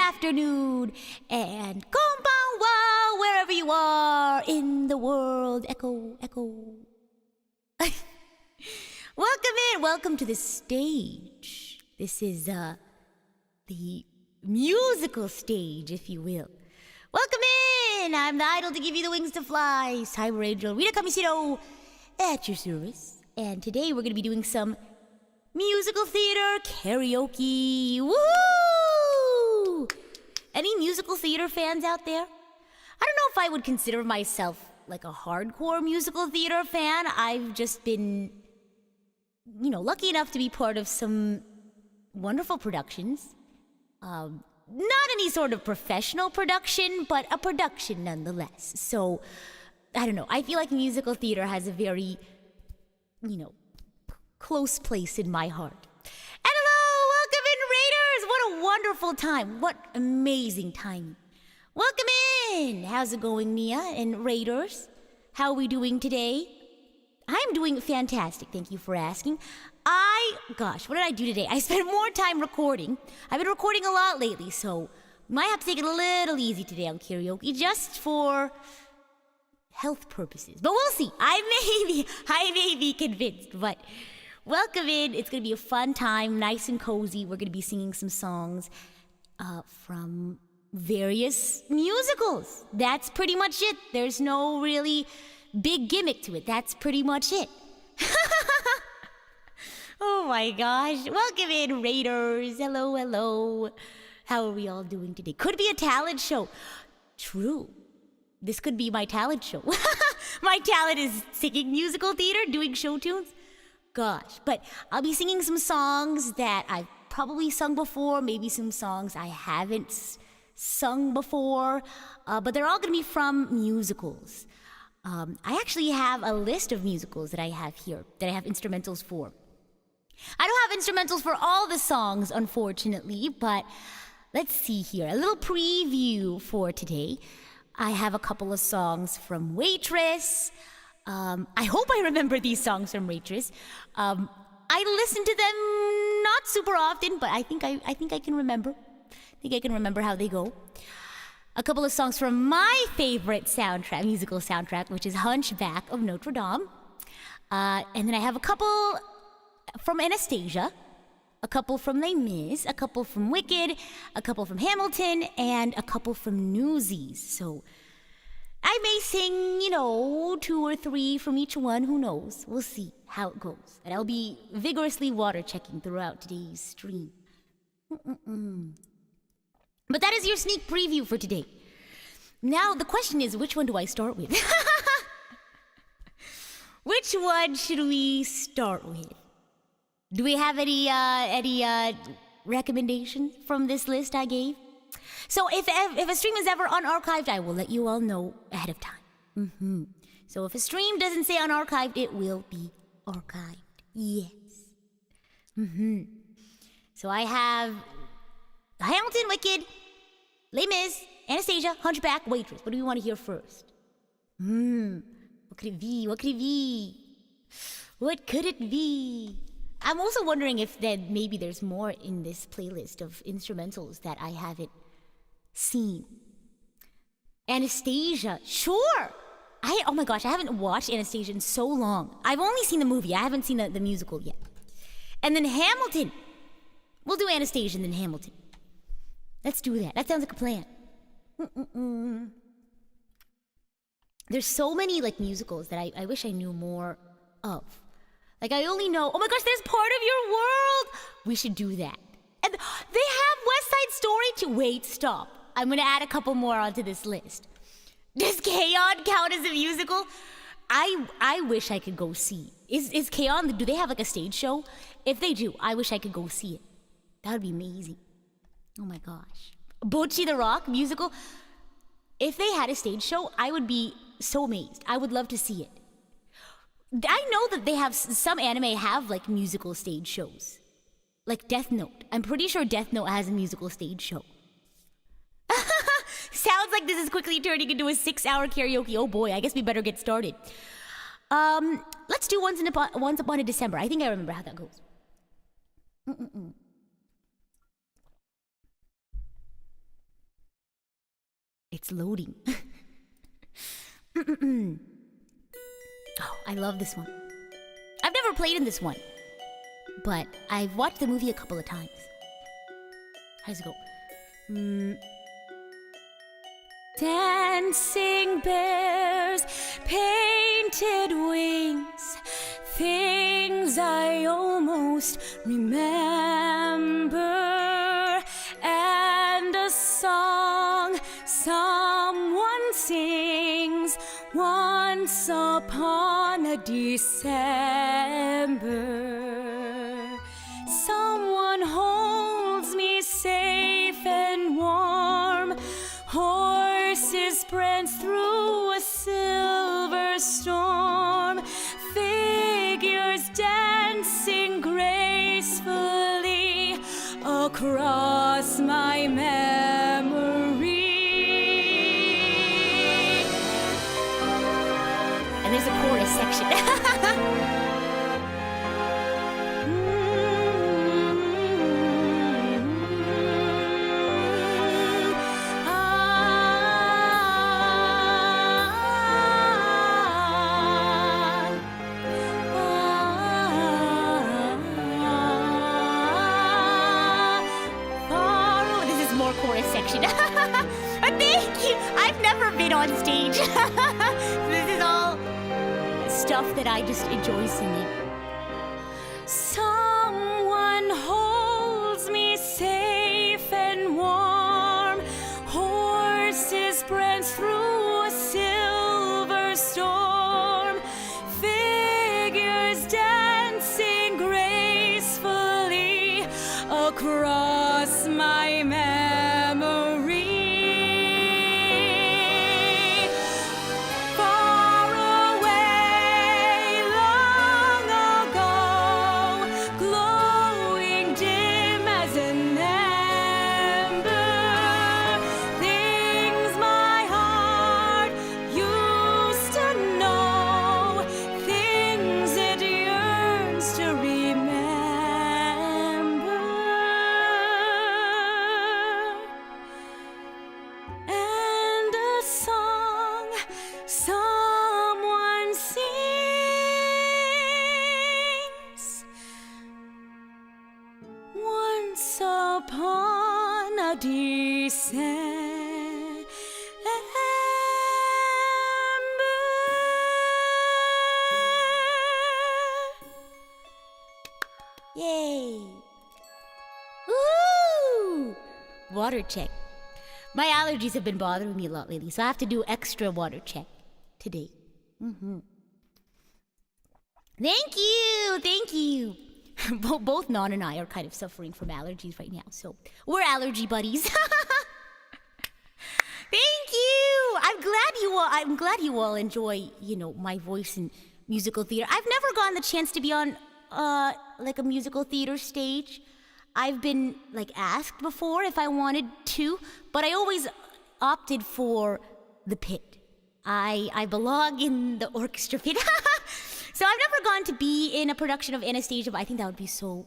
afternoon, and konbanwa, wherever you are in the world. Echo, echo. Welcome in, welcome to the stage. This is the musical stage, if you will. Welcome in! I'm the idol to give you the wings to fly, Cyber Angel Rita Kamishiro at your service. And today we're going to be doing some musical theater karaoke. Woo! Any musical theater fans out there? I don't know if I would consider myself like a hardcore musical theater fan. I've just been, lucky enough to be part of some wonderful productions. Not any sort of professional production, but a production nonetheless. So, I don't know. I feel like musical theater has a very, close place in my heart. And hello, welcome in, Raiders! What a wonderful time. What amazing time. Welcome in! How's it going, Nia and Raiders? How are we doing today? I'm doing fantastic, thank you for asking. What did I do today? I spent more time recording. I've been recording a lot lately, so might have to take it a little easy today on karaoke, just for health purposes. But we'll see. I may be convinced, but welcome in. It's going to be a fun time, nice and cozy. We're going to be singing some songs from various musicals. That's pretty much it. There's no really big gimmick to it. That's pretty much it. Oh my gosh. Welcome in, Raiders. Hello, hello. How are we all doing today? Could be a talent show. True. This could be my talent show. My talent is singing musical theater, doing show tunes. Gosh. But I'll be singing some songs that I've probably sung before, maybe some songs I haven't sung before, but they're all going to be from musicals. I actually have a list of musicals that I have here, that I have instrumentals for. I don't have instrumentals for all the songs, unfortunately, but let's see here. A little preview for today. I have a couple of songs from Waitress. I hope I remember these songs from Waitress. I listen to them not super often, but I think I can remember. I think I can remember how they go. A couple of songs from my favorite soundtrack, musical soundtrack, which is Hunchback of Notre Dame. And then I have a couple from Anastasia, a couple from Les Mis, a couple from Wicked, a couple from Hamilton, and a couple from Newsies. So I may sing, 2 or 3 from each one. Who knows? We'll see how it goes. And I'll be vigorously water checking throughout today's stream. But that is your sneak preview for today. Now, the question is, which one do I start with? Which one should we start with? Do we have any recommendations from this list I gave? So if a stream is ever unarchived, I will let you all know ahead of time. So if a stream doesn't say unarchived, it will be archived. Yes. So I have Hamilton, Wicked, Les Mis, Anastasia, Hunchback, Waitress. What do we want to hear first? What could it be? What could it be? What could it be? I'm also wondering if then maybe there's more in this playlist of instrumentals that I haven't seen. Anastasia, sure! Oh my gosh, I haven't watched Anastasia in so long. I've only seen the movie, I haven't seen the musical yet. And then Hamilton. We'll do Anastasia and then Hamilton. Let's do that. That sounds like a plan. There's so many musicals that I wish I knew more of. I only know, oh my gosh, there's Part of Your World. We should do that. And they have West Side Story too. Wait, stop. I'm going to add a couple more onto this list. Does K-On! Count as a musical? I wish I could go see. Is K-On!, do they have a stage show? If they do, I wish I could go see it. That would be amazing. Oh my gosh. Bocchi the Rock musical? If they had a stage show, I would be so amazed. I would love to see it. I know that they have, some anime have musical stage shows. Like Death Note. I'm pretty sure Death Note has a musical stage show. Sounds like this is quickly turning into a 6-hour karaoke. Oh boy, I guess we better get started. Let's do Once Upon a December. I think I remember how that goes. It's loading. Oh, I love this one. I've never played in this one, but I've watched the movie a couple of times. How does it go? Dancing bears, painted wings, things I almost remember, and a song someone sings once upon a December. Someone holds me safe and warm, horses prance through a silver storm, figures dancing gracefully across my memory. And there's a chorus section. Chorus section. Thank you. I've never been on stage. This is all stuff that I just enjoy singing. Someone holds me safe and warm, horses prance through a silver storm, figures dancing gracefully across my memory. Far away, long ago, glowing dim as an ember, things my heart used to know, things it yearns to remember. And a song someone sings once upon a December. Yay! Woo! Water check. My allergies have been bothering me a lot lately, so I have to do extra water check today. Thank you, thank you. Both Non and I are kind of suffering from allergies right now, so we're allergy buddies. Thank you. I'm glad you all enjoy, my voice in musical theater. I've never gotten the chance to be on like a musical theater stage. I've been asked before if I wanted to, but I always opted for the pit. I belong in the orchestra pit. So I've never gone to be in a production of Anastasia, but I think that would be so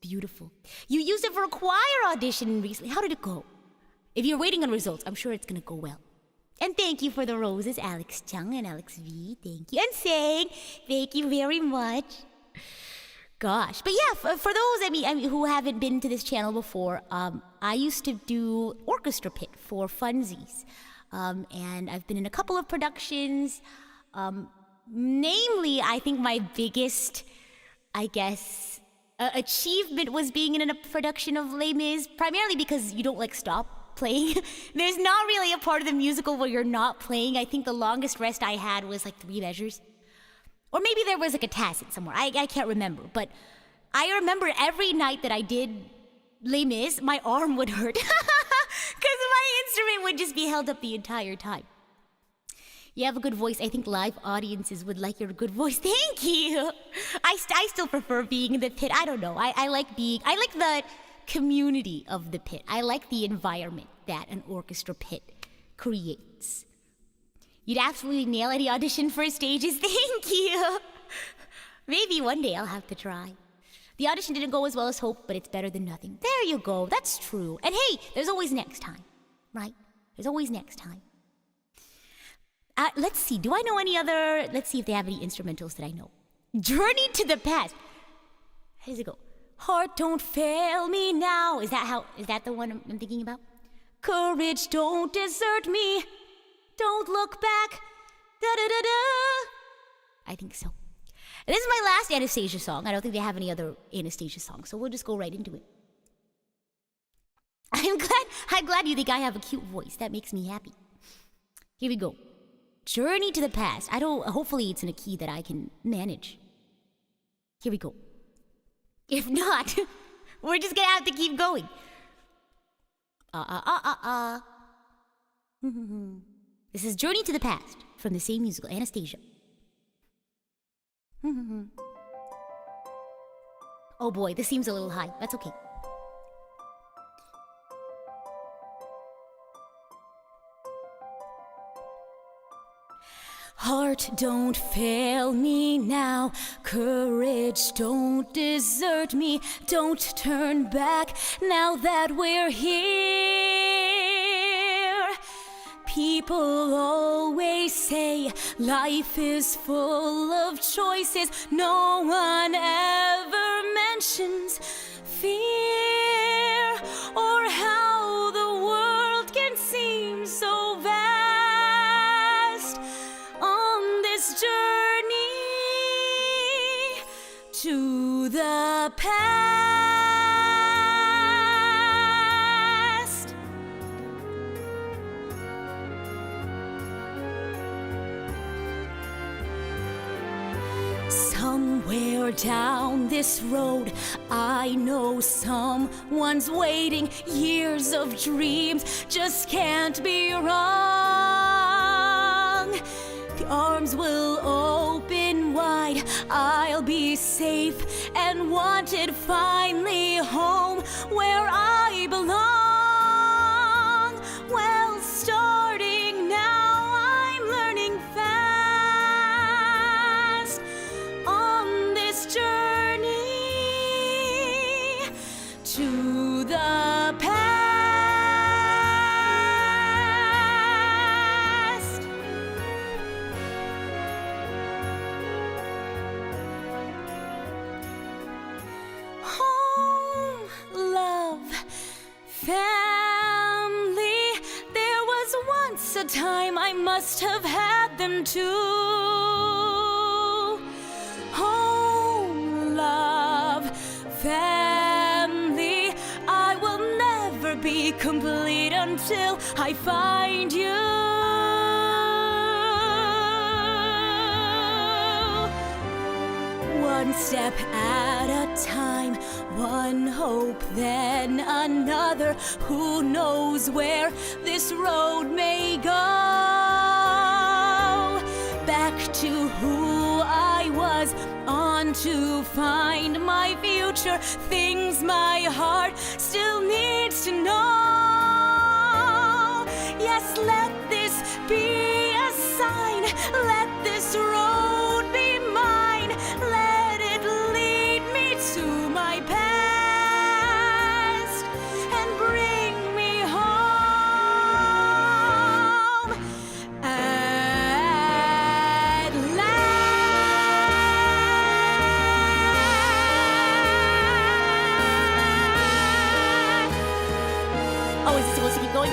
beautiful. You used it for a choir audition recently. How did it go? If you're waiting on results, I'm sure it's gonna go well. And thank you for the roses, Alex Chung and Alex V. Thank you. And Sang, thank you very much. Gosh, but yeah, for those who haven't been to this channel before, I used to do orchestra pit for funsies, and I've been in a couple of productions. Namely, I think my biggest, achievement was being in a production of Les Mis, primarily because you don't stop playing. There's not really a part of the musical where you're not playing. I think the longest rest I had was 3 measures. Or maybe there was a tacit somewhere. I can't remember. But I remember every night that I did Les Mis, my arm would hurt. Because my instrument would just be held up the entire time. You have a good voice. I think live audiences would like your good voice. Thank you. I still prefer being in the pit. I don't know. I like the community of the pit. I like the environment that an orchestra pit creates. You'd absolutely nail any audition for stages. Thank you. Maybe one day I'll have to try. The audition didn't go as well as hoped, but it's better than nothing. There you go. That's true. And hey, there's always next time, right? There's always next time. Let's see. Do I know any other? Let's see if they have any instrumentals that I know. Journey to the Past. How does it go? Heart, don't fail me now. Is that the one I'm thinking about? Courage, don't desert me. Don't look back. Da da da da. I think so. This is my last Anastasia song. I don't think they have any other Anastasia songs, so we'll just go right into it. I'm glad you think I have a cute voice. That makes me happy. Here we go. Journey to the Past. Hopefully it's in a key that I can manage. Here we go. If not, we're just gonna have to keep going. This is Journey to the Past from the same musical, Anastasia. Oh boy, this seems a little high. That's okay. Heart, don't fail me now. Courage, don't desert me. Don't turn back now that we're here. People always say life is full of choices. No one ever mentions fear or how the world can seem so vast on this journey to the past. Somewhere down this road, I know someone's waiting. Years of dreams just can't be wrong. The arms will open wide. I'll be safe and wanted. Finally home where I belong. Well, starting now, I'm learning fast on this journey to the past. Home, love, family. There was once a time I must have had them too. Home, love, family. I will never be complete until I find you. One step at a time, one hope, then another. Who knows where this road may go? Back to who I was, on to find my future. Things my heart still needs to know. Yes, let this be a sign. Let this road be mine. Let it lead me to my past and bring me home at last. Oh, is it supposed to keep going?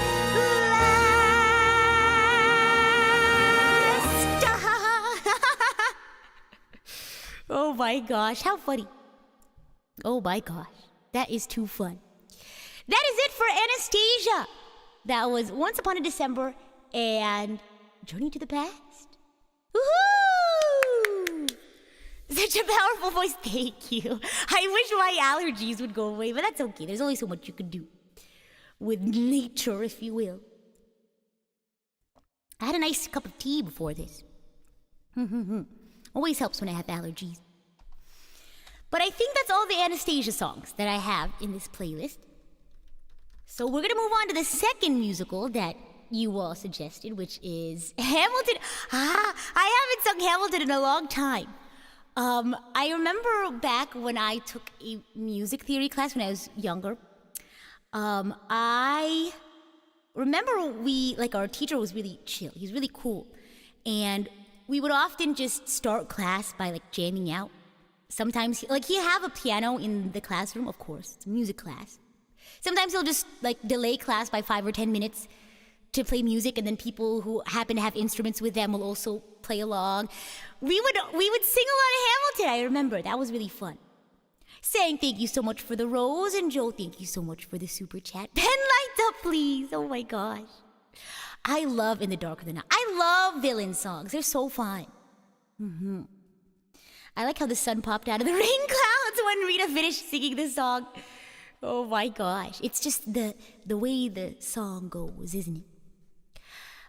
Oh my gosh, how funny. Oh my gosh, that is too fun. That is it for Anastasia. That was Once Upon a December and Journey to the Past. Woohoo! Such a powerful voice, thank you. I wish my allergies would go away, but that's okay. There's only so much you can do with nature, if you will. I had a nice cup of tea before this. Always helps when I have allergies. But I think that's all the Anastasia songs that I have in this playlist. So we're gonna move on to the second musical that you all suggested, which is Hamilton. I haven't sung Hamilton in a long time. I remember back when I took a music theory class when I was younger. I remember our teacher was really chill. He's really cool. And we would often just start class by like jamming out. Sometimes, like, he'd have a piano in the classroom, of course, it's a music class. Sometimes he'll just like delay class by 5 or 10 minutes to play music, and then people who happen to have instruments with them will also play along. We would sing a lot of Hamilton, I remember. That was really fun. Saying thank you so much for the rose, and Joe, thank you so much for the super chat. Pen light up, please. Oh my gosh. I love In the Dark of the Night. I love villain songs. They're so fun. I like how the sun popped out of the rain clouds when Rita finished singing this song. Oh my gosh. It's just the way the song goes, isn't it?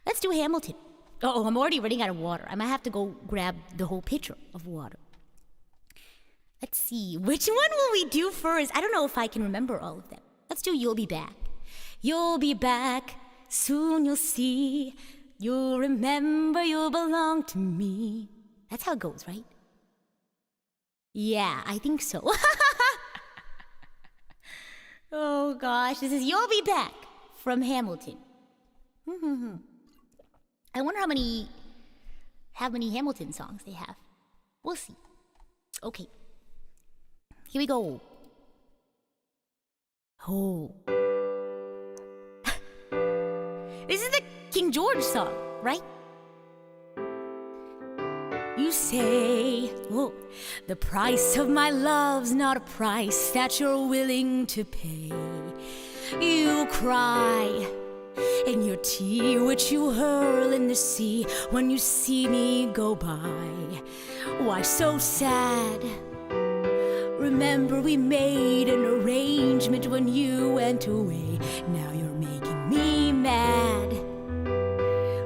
Let's do Hamilton. Oh, I'm already running out of water. I might have to go grab the whole pitcher of water. Let's see. Which one will we do first? I don't know if I can remember all of them. Let's do You'll Be Back. You'll be back. Soon you'll see. You'll remember you belong to me. That's how it goes, right? Yeah, I think so. Oh gosh, this is You'll Be Back from Hamilton. I wonder how many Hamilton songs they have. We'll see. Okay. Here we go. Oh. This is the King George song, right? You say, oh, the price of my love's not a price that you're willing to pay. You cry in your tea, which you hurl in the sea when you see me go by. Why so sad? Remember we made an arrangement when you went away. Now you're making me mad.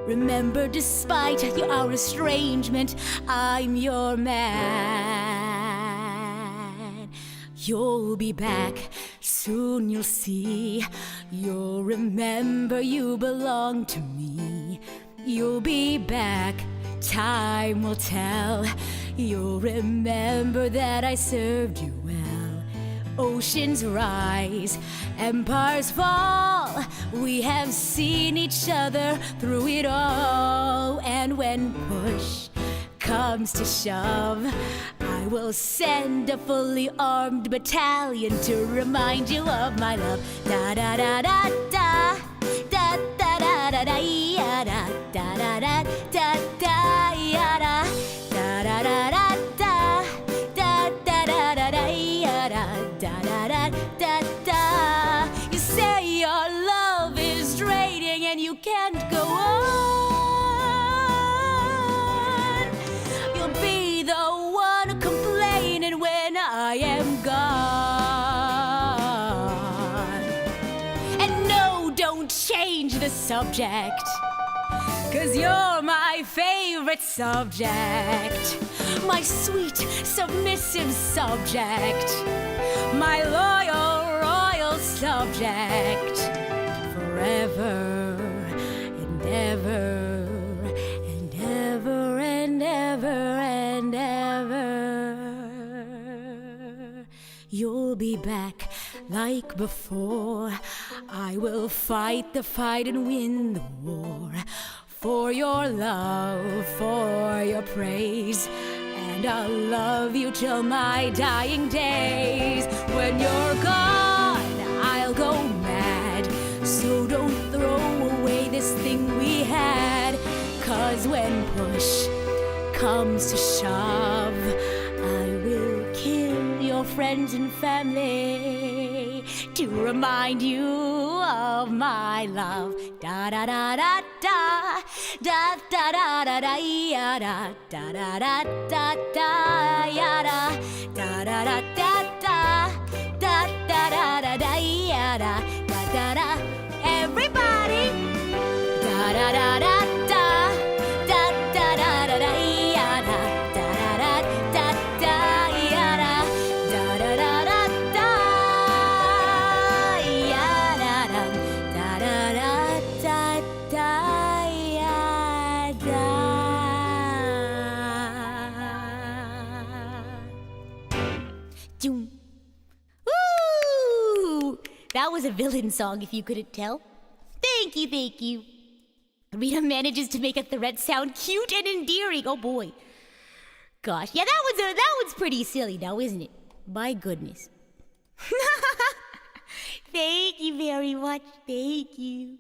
Remember, despite our estrangement, I'm your man. You'll be back, soon you'll see. You'll remember you belong to me. You'll be back, time will tell. You'll remember that I served you well. Oceans rise, empires fall. We have seen each other through it all. And when push comes to shove, I will send a fully armed battalion to remind you of my love. Da da da da da, da da da da da, ya da da da da da da, ya da da da da da da, da da da da da, ya da da da da da da. You say your love is draining and you can't go on. You'll be the one complaining when I am gone. And no, don't change the subject, 'cause you're my favorite subject. My sweet, submissive subject. My loyal, royal subject. Forever and ever and ever and ever and ever. You'll be back like before. I will fight the fight and win the war. For your love, for your praise. And I'll love you till my dying days. When you're gone, I'll go mad. So don't throw away this thing we had. 'Cause when push comes to shove, I will kill your friends and family to remind you of my love. Da da da da da, da da da da da, ya da da da da da da, ya da da da da da da, da da da da da, ya da da da. Everybody, da da da da da, da da da da da, ya da da da da da, ya da da da da da, ya da da da da da, ya da. Doom. Woo! That was a villain song, if you couldn't tell. Thank you, thank you. Rita manages to make a threat sound cute and endearing. Oh boy. Gosh, yeah, that one's pretty silly now, isn't it? My goodness. Thank you very much. Thank you.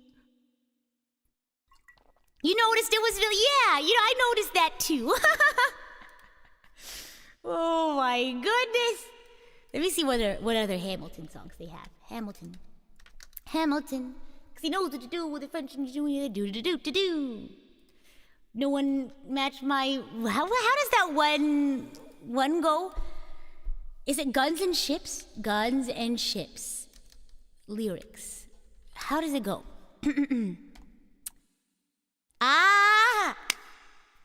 You noticed it was really, yeah, I noticed that too. Oh my goodness. Let me see what other Hamilton songs they have. Hamilton. Because he knows what to do with the French and Junior. Do. No one matched my... How does that one go? Is it Guns and Ships? Guns and Ships. Lyrics. How does it go?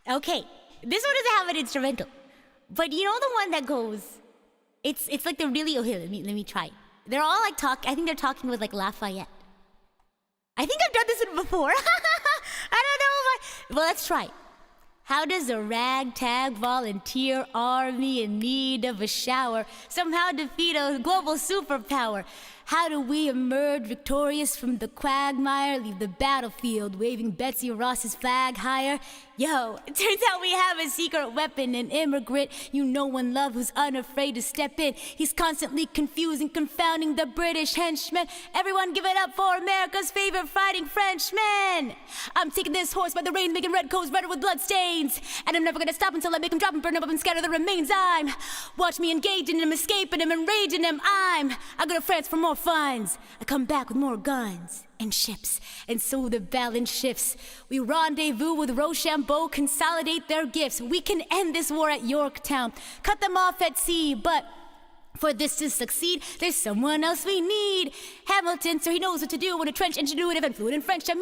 Okay. This one doesn't have an instrumental. But you know the one that goes... It's like the really... Okay, let me try. They're all like I think they're talking with like Lafayette. I think I've done this one before. I don't know. Well, let's try. How does a ragtag volunteer army in need of a shower somehow defeat a global superpower? How do we emerge victorious from the quagmire, leave the battlefield waving Betsy Ross's flag higher? Yo, it turns out we have a secret weapon, an immigrant you know and love who's unafraid to step in. He's constantly confusing, confounding the British henchmen. Everyone give it up for America's favorite fighting Frenchman. I'm taking this horse by the reins, making red coats redder with blood stains. And I'm never gonna stop until I make him drop and burn him up and scatter the remains. Watch me engaging him, escaping him, enraging him. I go to France for more funds. I come back with more guns and ships, and so the balance shifts. We rendezvous with Rochambeau, consolidate their gifts. We can end this war at Yorktown, cut them off at sea, but for this to succeed, there's someone else we need. Hamilton, so he knows what to do when a trench ingenuitive and fluent in French, So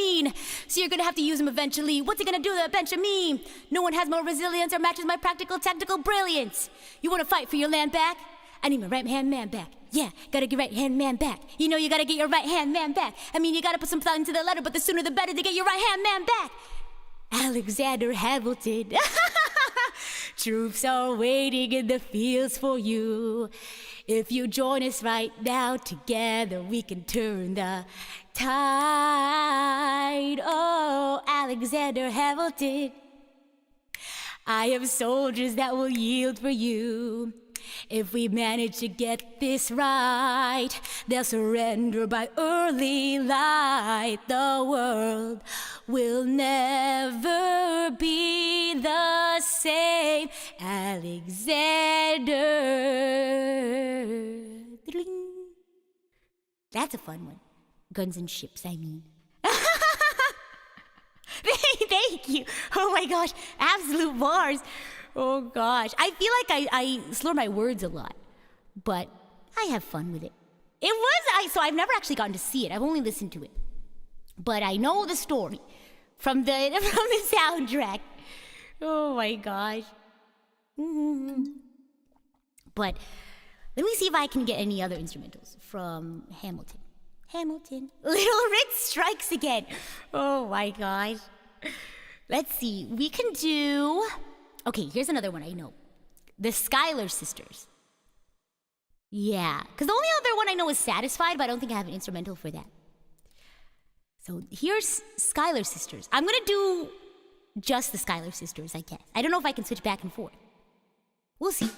you're gonna have to use him eventually. What's he gonna do to Benjamin? No one has more resilience or matches my practical tactical brilliance. You wanna fight for your land back? I need my right-hand man back. Yeah, gotta get right-hand man back. You know you gotta get your right-hand man back. I mean, you gotta put some thought into the letter, but the sooner the better to get your right-hand man back. Alexander Hamilton. Troops are waiting in the fields for you. If you join us right now, together we can turn the tide. Oh, Alexander Hamilton. I have soldiers that will yield for you. If we manage to get this right, they'll surrender by early light. The world will never be the same. Alexander. That's a fun one. Guns and Ships, I mean. Thank you. Oh my gosh, absolute bars. Oh gosh, I feel like I slur my words a lot, but I have fun with it. So I've never actually gotten to see it. I've only listened to it, but I know the story from the soundtrack. Oh my gosh. But let me see if I can get any other instrumentals from Hamilton. Little Rick strikes again. Oh my gosh. Let's see. We can do... Okay, here's another one I know. The Schuyler Sisters. Yeah, because the only other one I know is Satisfied, but I don't think I have an instrumental for that. So here's Schuyler Sisters. I'm going to do just the Schuyler Sisters, I guess. I don't know if I can switch back and forth. We'll see.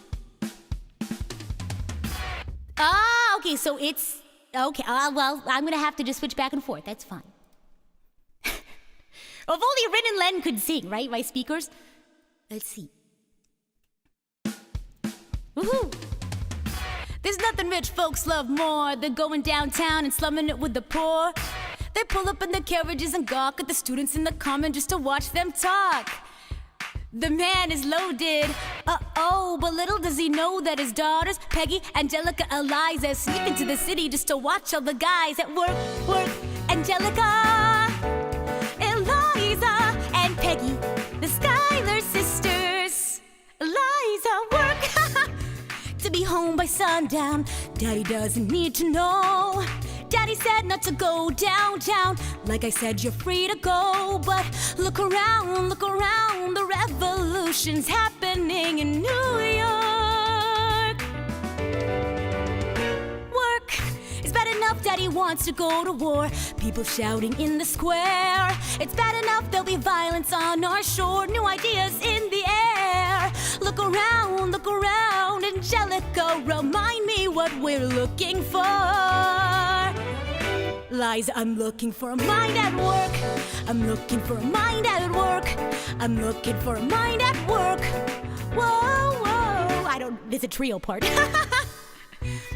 Okay, so it's... Okay, well, I'm going to have to just switch back and forth. That's fine. If only Rin and Len could sing, right? My speakers. Let's see. Woohoo! There's nothing rich folks love more than going downtown and slumming it with the poor. They pull up in their carriages and gawk at the students in the common just to watch them talk. The man is loaded, but little does he know that his daughters, Peggy, Angelica, Eliza, sneak into the city just to watch all the guys at work. Angelica, Eliza, and Peggy, the Schuyler sisters. Eliza, work to be home by sundown. Daddy doesn't need to know. Daddy said not to go downtown. Like I said, you're free to go. But look around, the revolution's happening in New York. Work is bad enough Daddy wants to go to war. People shouting in the square. It's bad enough there'll be violence on our shore. New ideas in the air. Look around, Angelica, remind me what we're looking for. Liza, I'm looking for a mind at work. I'm looking for a mind at work. I'm looking for a mind at work. Whoa, whoa. There's a trio part.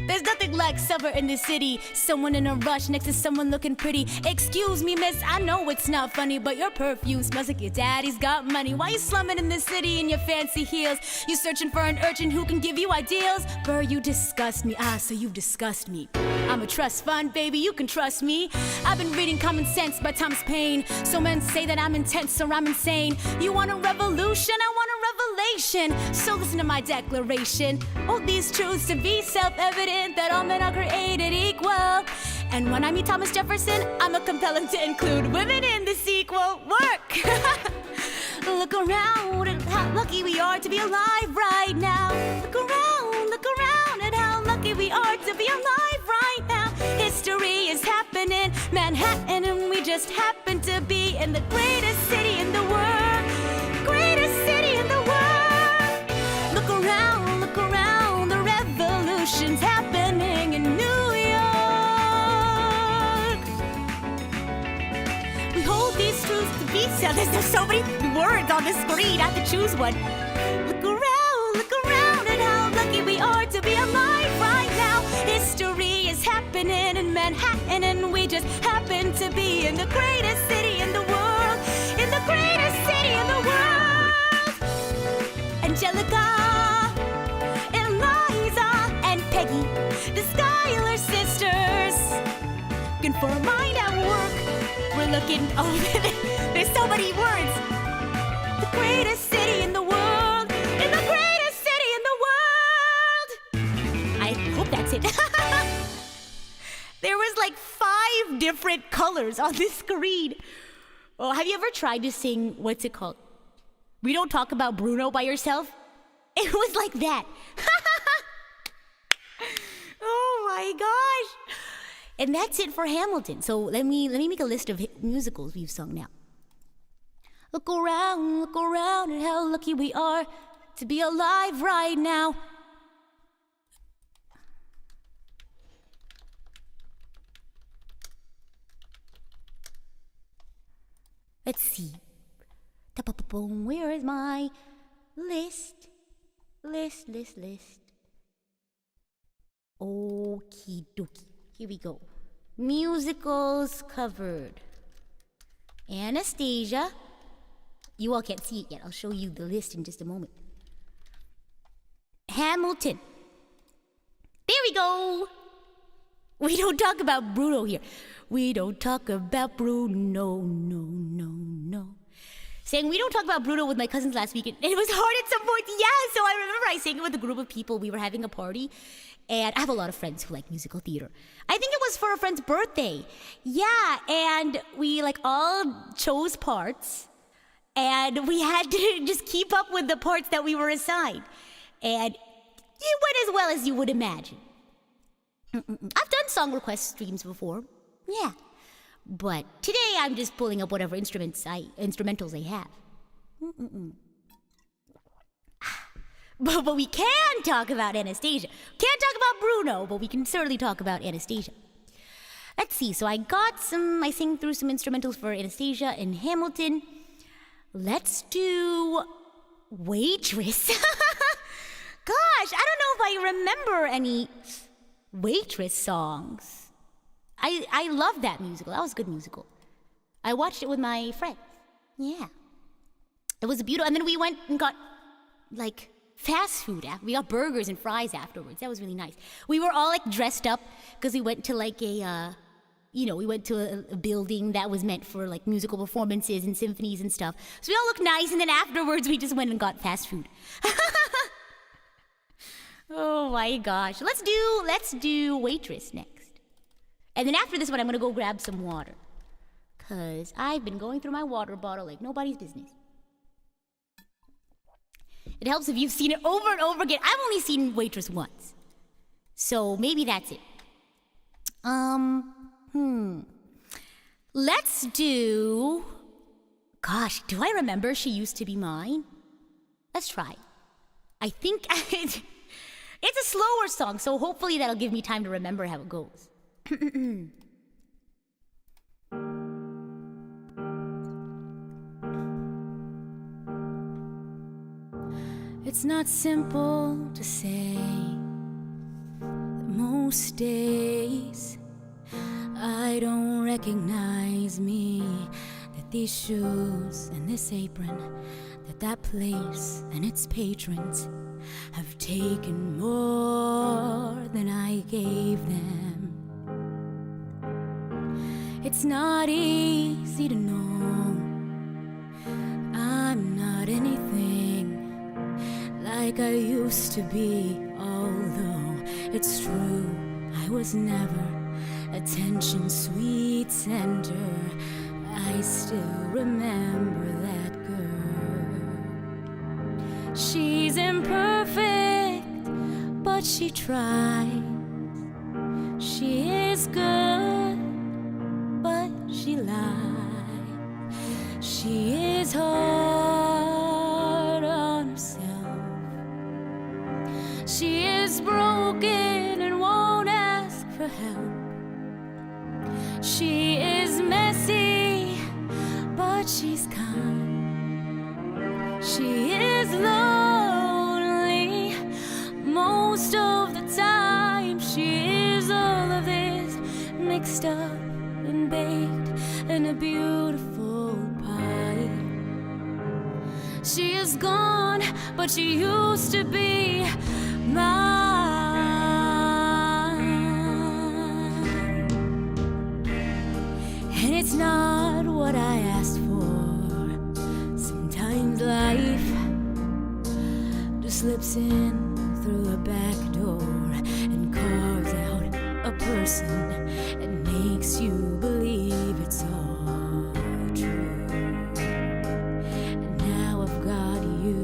There's nothing like summer in the city. Someone in a rush next to someone looking pretty. Excuse me, miss, I know it's not funny, but your perfume smells like your daddy's got money. Why you slumming in the city in your fancy heels? You searching for an urchin who can give you ideals? Burr, you disgust me. So you disgust me. I'm a trust fund, baby, you can trust me. I've been reading Common Sense by Thomas Paine. So men say that I'm intense or I'm insane. You want a revolution? I want a revelation. So listen to my declaration. Hold these truths to be self-evident, that all men are created equal. And when I meet Thomas Jefferson, I'ma compel him to include women in the sequel. Work! Look around at how lucky we are to be alive right now. Look around at how lucky we are to be alive right now. History is happening, Manhattan, and we just happen to be in the greatest city in the world. Greatest city in the world. Look around, the revolution's happening in New York. We hold these truths to be self. There's so many words on the screen, I have to choose one. Look around at how lucky we are to be alive right now. History is happening in Manhattan, and we just happen to be in the greatest city in the world. In the greatest city in the world. Angelica, Eliza, and Peggy, the Schuyler sisters. Looking for a mind at work. We're looking, there's so many words. The greatest city in the world. In the greatest city in the world. I hope that's it. There was like 5 different colors on this screen. Oh, have you ever tried to sing, what's it called? We Don't Talk About Bruno by yourself? It was like that. Oh my gosh. And that's it for Hamilton. So let me make a list of musicals we've sung now. Look around at how lucky we are to be alive right now. Let's see. Where is my list? List. Okie dokie. Here we go. Musicals covered. Anastasia. You all can't see it yet. I'll show you the list in just a moment. Hamilton. There we go. We don't talk about Bruno here. We don't talk about Bruno, no. Saying we don't talk about Bruno with my cousins last week, and it was hard at some point. Yeah, so I remember I sang it with a group of people. We were having a party, and I have a lot of friends who like musical theater. I think it was for a friend's birthday. Yeah, and we like all chose parts, and we had to just keep up with the parts that we were assigned. And it went as well as you would imagine. I've done song request streams before. Yeah. But today I'm just pulling up whatever instrumentals I have. But we can talk about Anastasia. Can't talk about Bruno, but we can certainly talk about Anastasia. Let's see, so I sang through some instrumentals for Anastasia and Hamilton. Let's do Waitress. Gosh, I don't know if I remember any Waitress songs. I love that musical. That was a good musical. I watched it with my friends. Yeah. It was beautiful. And then we went and got, like, fast food. We got burgers and fries afterwards. That was really nice. We were all, like, dressed up because we went to, like, we went to a building that was meant for, like, musical performances and symphonies and stuff. So we all looked nice, and then afterwards we just went and got fast food. Oh, my gosh. Let's do Waitress next. And then after this one, I'm going to go grab some water. Because I've been going through my water bottle like nobody's business. It helps if you've seen it over and over again. I've only seen Waitress once. So maybe that's it. Let's do... Gosh, do I remember She Used to Be Mine? Let's try. I think it's a slower song, so hopefully that'll give me time to remember how it goes. It's not simple to say that most days I don't recognize me, that these shoes and this apron, that place and its patrons have taken more than I gave them. It's not easy to know I'm not anything like I used to be, although it's true I was never attention sweet center. I still remember that girl. She's imperfect, but she tries. She is good, but she lies. She is hard on herself. She is broken and won't ask for help. She is messy, but she's kind. She is lonely most of the time. She is all of this mixed up and baked in a beautiful pie. She is gone, but she used to be mine. And it's not what I asked for. Sometimes life just slips in through a back door and carves out a person and makes you believe it's all true. And now I've got you.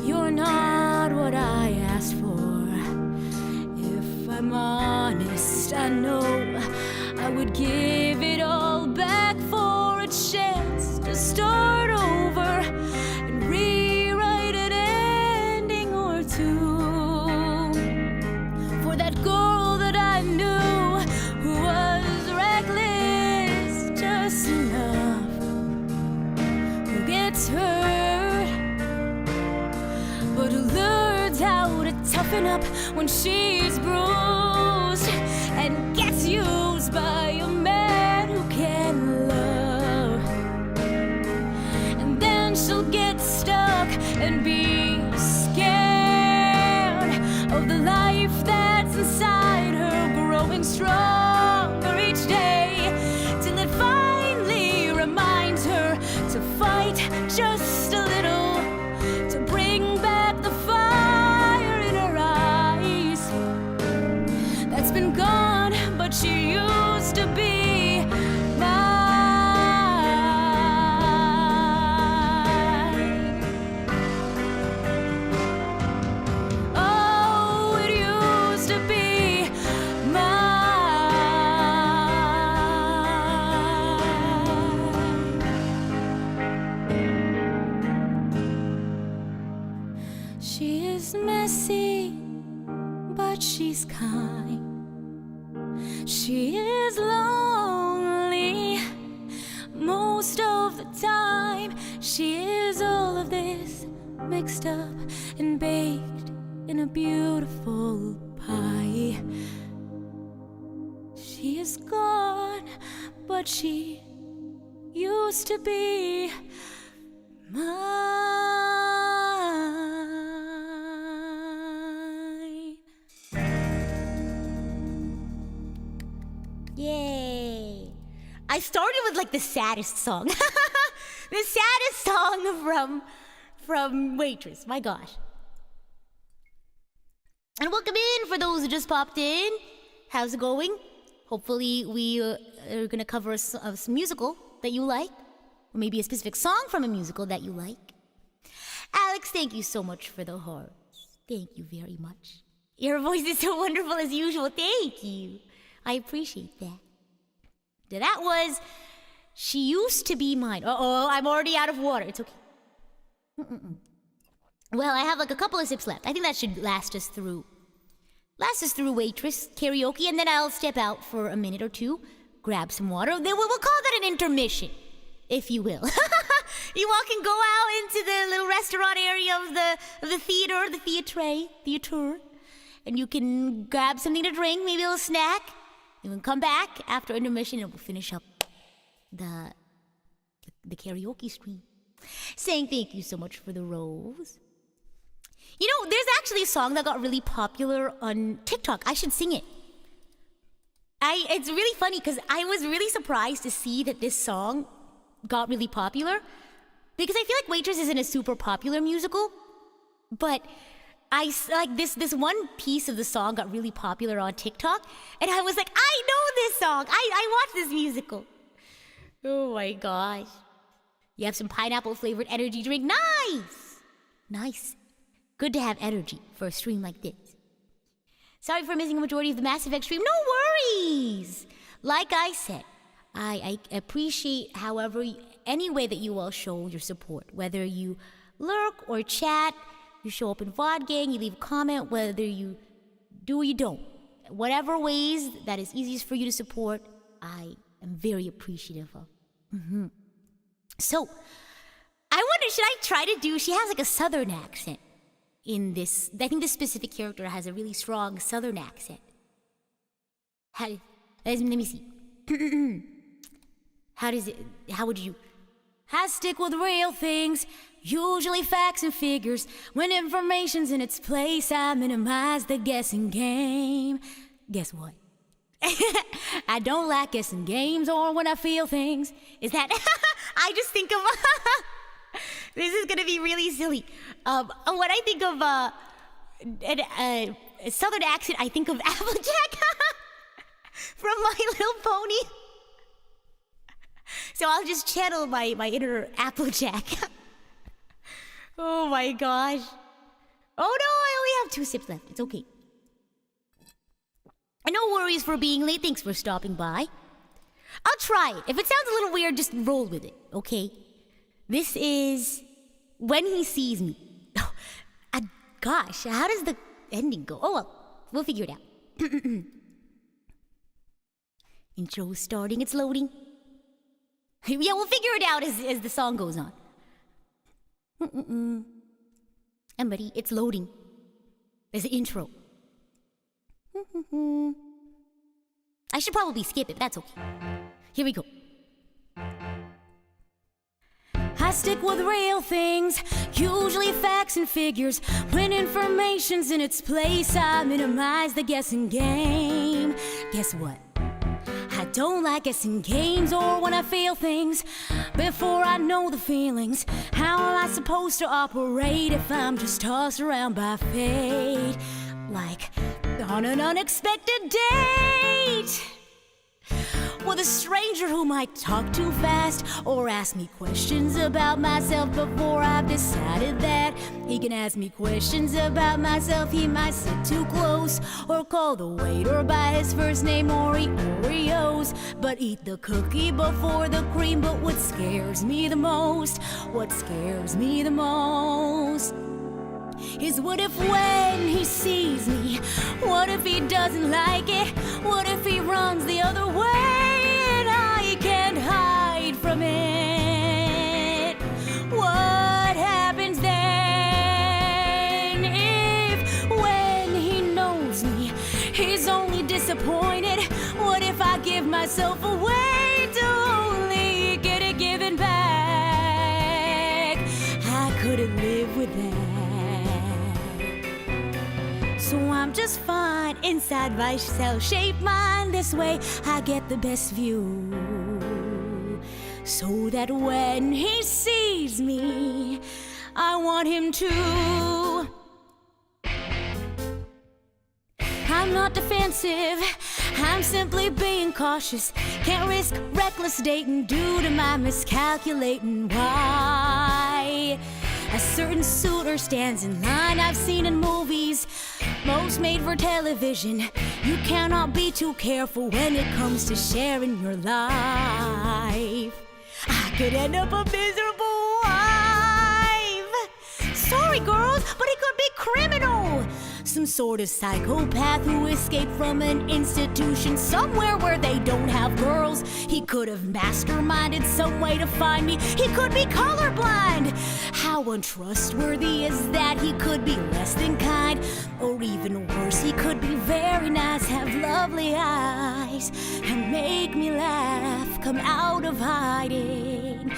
You're not what I asked for. If I'm honest, I know I would give it all back for a chance to start over and rewrite an ending or two. For that girl that I knew who was reckless just enough, who gets hurt, but who learns how to toughen up when she's bruised and gets used by a man who can love. And then she'll get stuck and be scared of the life that's inside her, growing stronger each day, till it finally reminds her to fight just a little, to bring back the fire in her eyes that's been gone, but she used to be mine. Oh, it used to be mine. She is messy, but she's kind. She is lonely most of the time. She is all of this mixed up and baked in a beautiful pie. She is gone, but she used to be mine. Yay! I started with like the saddest song. The saddest song from Waitress. My gosh. And welcome in for those who just popped in. How's it going? Hopefully we are going to cover a musical that you like. Or maybe a specific song from a musical that you like. Alex, thank you so much for the hearts. Thank you very much. Your voice is so wonderful as usual. Thank you. I appreciate that. Now that was She Used to Be Mine. Uh-oh, I'm already out of water. It's okay. Well, I have like a couple of sips left. I think that should last us through Waitress Karaoke, and then I'll step out for a minute or two, grab some water. Then we'll call that an intermission, if you will. You all can go out into the little restaurant area of the theater, and you can grab something to drink, maybe a little snack. You can come back after intermission, and we'll finish up the karaoke stream. Saying thank you so much for the rose. You know, there's actually a song that got really popular on TikTok. I should sing it. It's really funny because I was really surprised to see that this song got really popular, because I feel like Waitress isn't a super popular musical, but I like this one piece of the song got really popular on TikTok, and I was like, I know this song. I watched this musical. Oh my gosh. You have some pineapple flavored energy drink. Nice. Good to have energy for a stream like this. Sorry for missing a majority of the Mass Effect stream. No worries. Like I said, I appreciate any way that you all show your support. Whether you lurk or chat, you show up in VOD Gang, you leave a comment, whether you do or you don't. Whatever ways that is easiest for you to support, I am very appreciative of. So, I wonder, should I try to do, she has like a southern accent in this. I think this specific character has a really strong southern accent. Let me see. How would you? I stick with real things, usually facts and figures. When information's in its place, I minimize the guessing game. Guess what? I don't like guessing games or when I feel things. Is that? I just think of. This is gonna be really silly. When I think of a southern accent, I think of Applejack from My Little Pony. So I'll just channel my inner Applejack. Oh my gosh. Oh no, I only have 2 sips left. It's okay. And no worries for being late. Thanks for stopping by. I'll try it. If it sounds a little weird, just roll with it, okay? This is When He Sees Me. Gosh, how does the ending go? Oh well, we'll figure it out. Intro starting, it's loading. Yeah, we'll figure it out as the song goes on. And buddy, it's loading. There's the intro. I should probably skip it, but that's okay. Here we go. I stick with real things, usually facts and figures. When information's in its place, I minimize the guessing game. Guess what? I don't like guessing games or when I feel things before I know the feelings. How am I supposed to operate if I'm just tossed around by fate? Like on an unexpected date with a stranger who might talk too fast or ask me questions about myself before I've decided that he can ask me questions about myself. He might sit too close or call the waiter by his first name or eat Oreos, but eat the cookie before the cream. But what scares me the most is what if when he sees me, what if he doesn't like it? What if he runs the other way and I can't hide from it? What happens then if when he knows me, he's only disappointed? What if I give myself away to only get it given back? I couldn't live with that. So I'm just fine inside my cell-shaped mind. This way I get the best view, so that when he sees me, I want him to. I'm not defensive, I'm simply being cautious. Can't risk reckless dating due to my miscalculating. Why? A certain suitor stands in line I've seen in movies, most made for television. You cannot be too careful when it comes to sharing your life. I could end up a miserable wife. Sorry, girls, but he could be criminal. Some sort of psychopath who escaped from an institution somewhere where they don't have girls. He could have masterminded some way to find me. He could be colorblind. How untrustworthy is that? He could be less than kind. Or even worse, he could be very nice, have lovely eyes, and make me laugh, come out of hiding.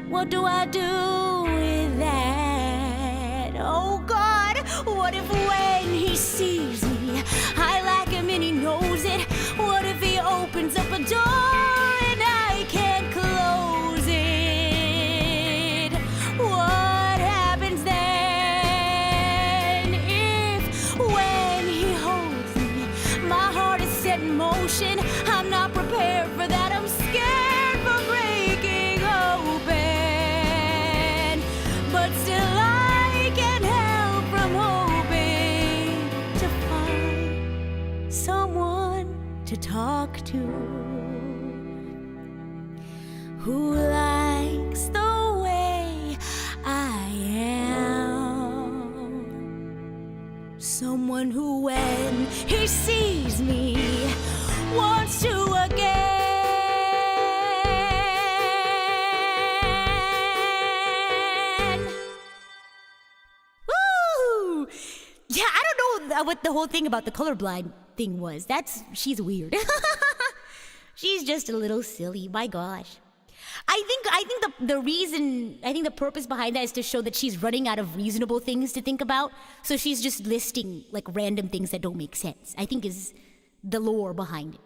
What do I do with that? Oh God, what if when he sees me, I like him and he knows it? What if he opens up a door and I can't close it? What happens then if when he holds me, my heart is set in motion? I'm not prepared for that, I'm scared for breaking open. But still I can't help from hoping to find someone to talk to who likes the way I am. Someone who, when he sees me, wants to again. Woo! Yeah, I don't know what the whole thing about the colorblind thing was. She's weird. She's just a little silly, my gosh. I think the purpose behind that is to show that she's running out of reasonable things to think about. So she's just listing like random things that don't make sense, I think is the lore behind it.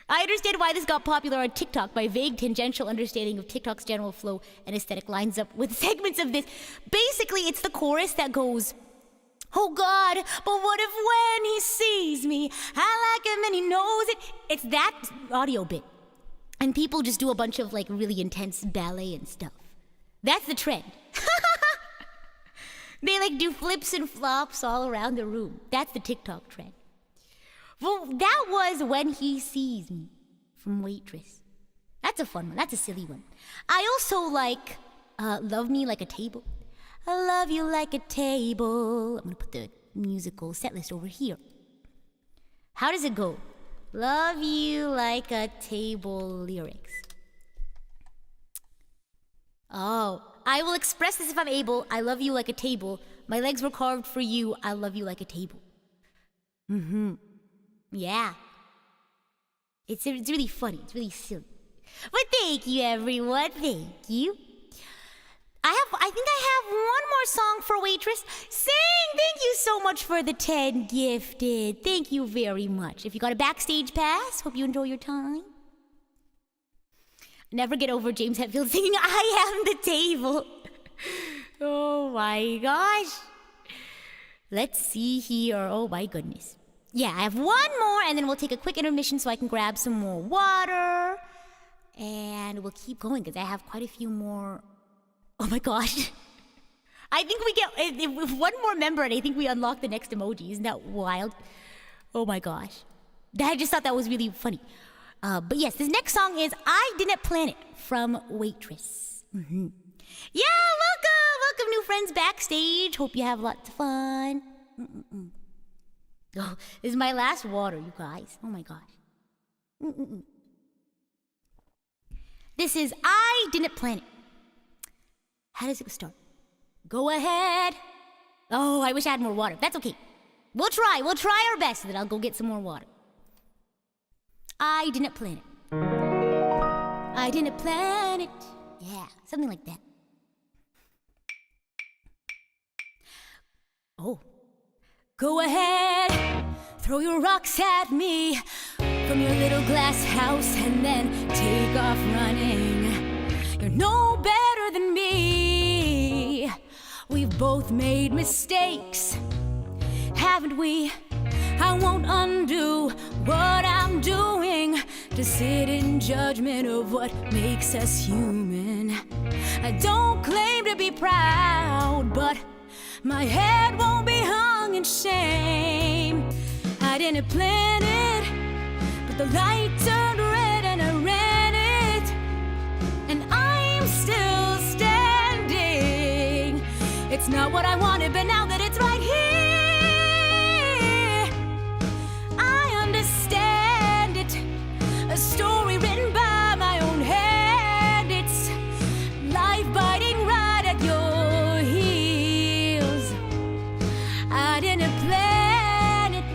I understand why this got popular on TikTok. My vague tangential understanding of TikTok's general flow and aesthetic lines up with segments of this. Basically, it's the chorus that goes, oh God, but what if when he sees me, I like him and he knows it? It's that audio bit. And people just do a bunch of like really intense ballet and stuff. That's the trend. They like do flips and flops all around the room. That's the TikTok trend. Well, that was When He Sees Me from Waitress. That's a fun one. That's a silly one. I also like Love Me Like a Table. I love you like a table. I'm going to put the musical set list over here. How does it go? Love you like a table lyrics. Oh, I will express this if I'm able. I love you like a table. My legs were carved for you. I love you like a table. Yeah. It's really funny. It's really silly. But thank you, everyone. Thank you. I think I have one more song for Waitress. Saying thank you so much for the 10 gifted. Thank you very much. If you got a backstage pass, hope you enjoy your time. Never get over James Hetfield singing I Am the Table. Oh my gosh. Let's see here. Oh my goodness. Yeah, I have one more and then we'll take a quick intermission so I can grab some more water. And we'll keep going because I have quite a few more. Oh my gosh. I think we get if one more member and I think we unlock the next emoji. Isn't that wild? Oh my gosh. I just thought that was really funny. But yes, this next song is I Didn't Plan It from Waitress. Yeah, welcome new friends backstage. Hope you have lots of fun. Oh, this is my last water, you guys. Oh my gosh. This is I Didn't Plan It. How does it start? Go ahead. Oh, I wish I had more water. That's okay. We'll try our best, and then I'll go get some more water. I didn't plan it. I didn't plan it. Yeah, something like that. Oh. Go ahead, throw your rocks at me from your little glass house and then take off running. You're no better than me. We've both made mistakes, haven't we? I won't undo what I'm doing to sit in judgment of what makes us human. I don't claim to be proud, but My head won't be hung in shame. I didn't plan it, but the light turned red and I ran it, and I'm still standing. It's not what I wanted, but now that it's right here, I understand it. A story written by my own hand. It's life biting right at your heels. I didn't plan it,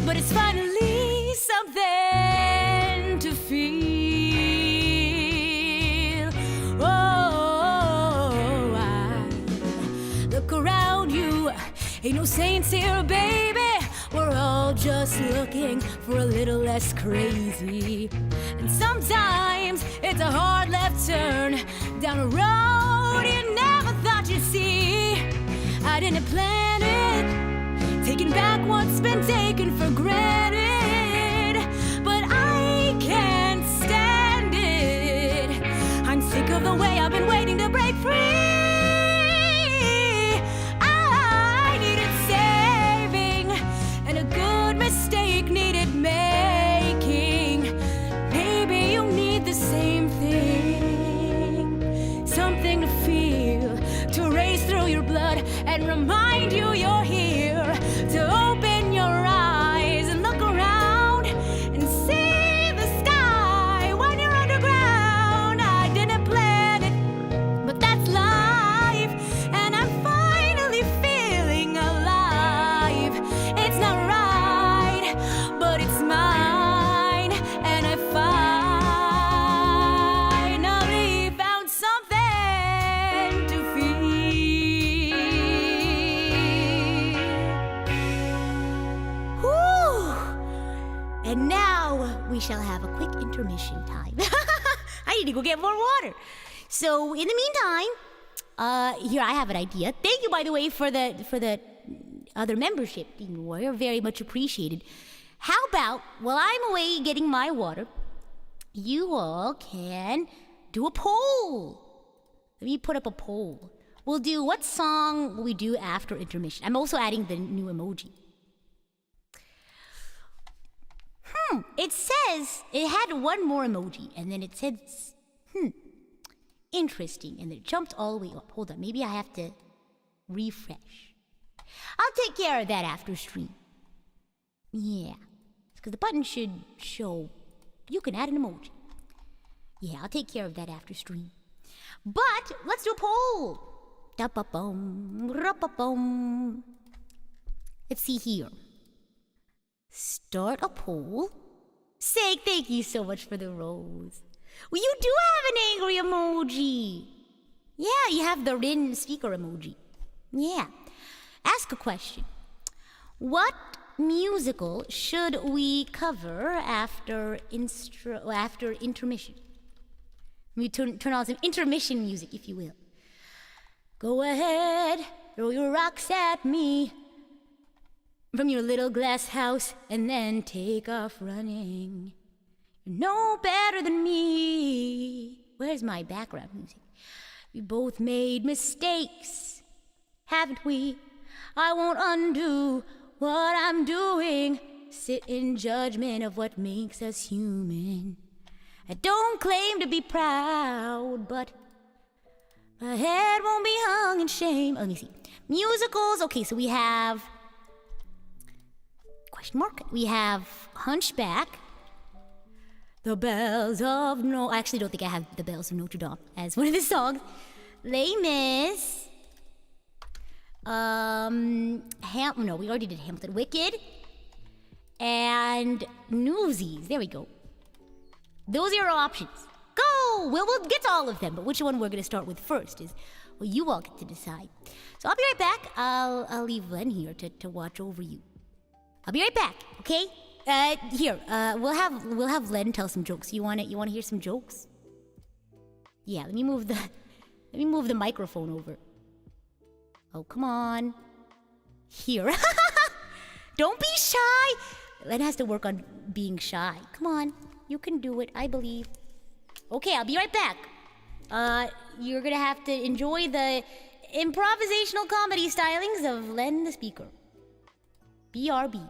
but it's finally something to feel. Oh, I look around you, ain't no saints here, baby. We're all just looking for a little less crazy. And sometimes it's a hard left turn down a road you never thought you'd see. I didn't plan it, taking back what's been taken for granted, but I can't stand it. I'm sick of the way I've been waiting to break free. I needed saving, and a good mistake needed making. Maybe you need the same thing, something to feel, to race through your blood and remind you you're here, to open your eyes and look around and see the sky when you're underground. I didn't plan it, but that's life, and I'm finally feeling alive. It's not right, but it's mine, and I finally found something to feel. Whew. And now we shall have a quick intermission time. I need to go get more water. So in the meantime, here I have an idea. Thank you, by the way, for the other membership. You're very much appreciated. How about, while I'm away getting my water, you all can do a poll. Let me put up a poll. We'll do, what song will we do after intermission? I'm also adding the new emoji. It says, it had one more emoji, and then it said, interesting, and then it jumped all the way up. Hold on, maybe I have to refresh. I'll take care of that after stream. Yeah, because the button should show, you can add an emoji. Yeah, I'll take care of that after stream. But let's do a poll. Da-ba-bum, ra-ba-bum. Let's see here. Start a poll. Say thank you so much for the rose. Well, you do have an angry emoji. Yeah, you have the Rin speaker emoji. Yeah. Ask a question. What musical should we cover after intermission? We turn on some intermission music, if you will. Go ahead, throw your rocks at me from your little glass house, and then take off running. You're no better than me. Where's my background music? We both made mistakes, haven't we? I won't undo what I'm doing. Sit in judgment of what makes us human. I don't claim to be proud, but my head won't be hung in shame. Let me see. Musicals. Okay, so we have question mark. We have Hunchback. The Bells of No. I actually don't think I have The Bells of Notre Dame as one of the songs. Les Mis. No, we already did Hamilton. Wicked. And Newsies. There we go. Those are your options. Go! We'll get to all of them, but which one we're going to start with first is, well, you all get to decide. So I'll be right back. I'll leave Len here to watch over you. I'll be right back, okay? Here, we'll have Len tell some jokes. You want to hear some jokes? Yeah, let me move the microphone over. Oh, come on. Here. Don't be shy. Len has to work on being shy. Come on. You can do it, I believe. Okay, I'll be right back. You're gonna have to enjoy the Improvisational comedy stylings of Len the Speaker. BRB.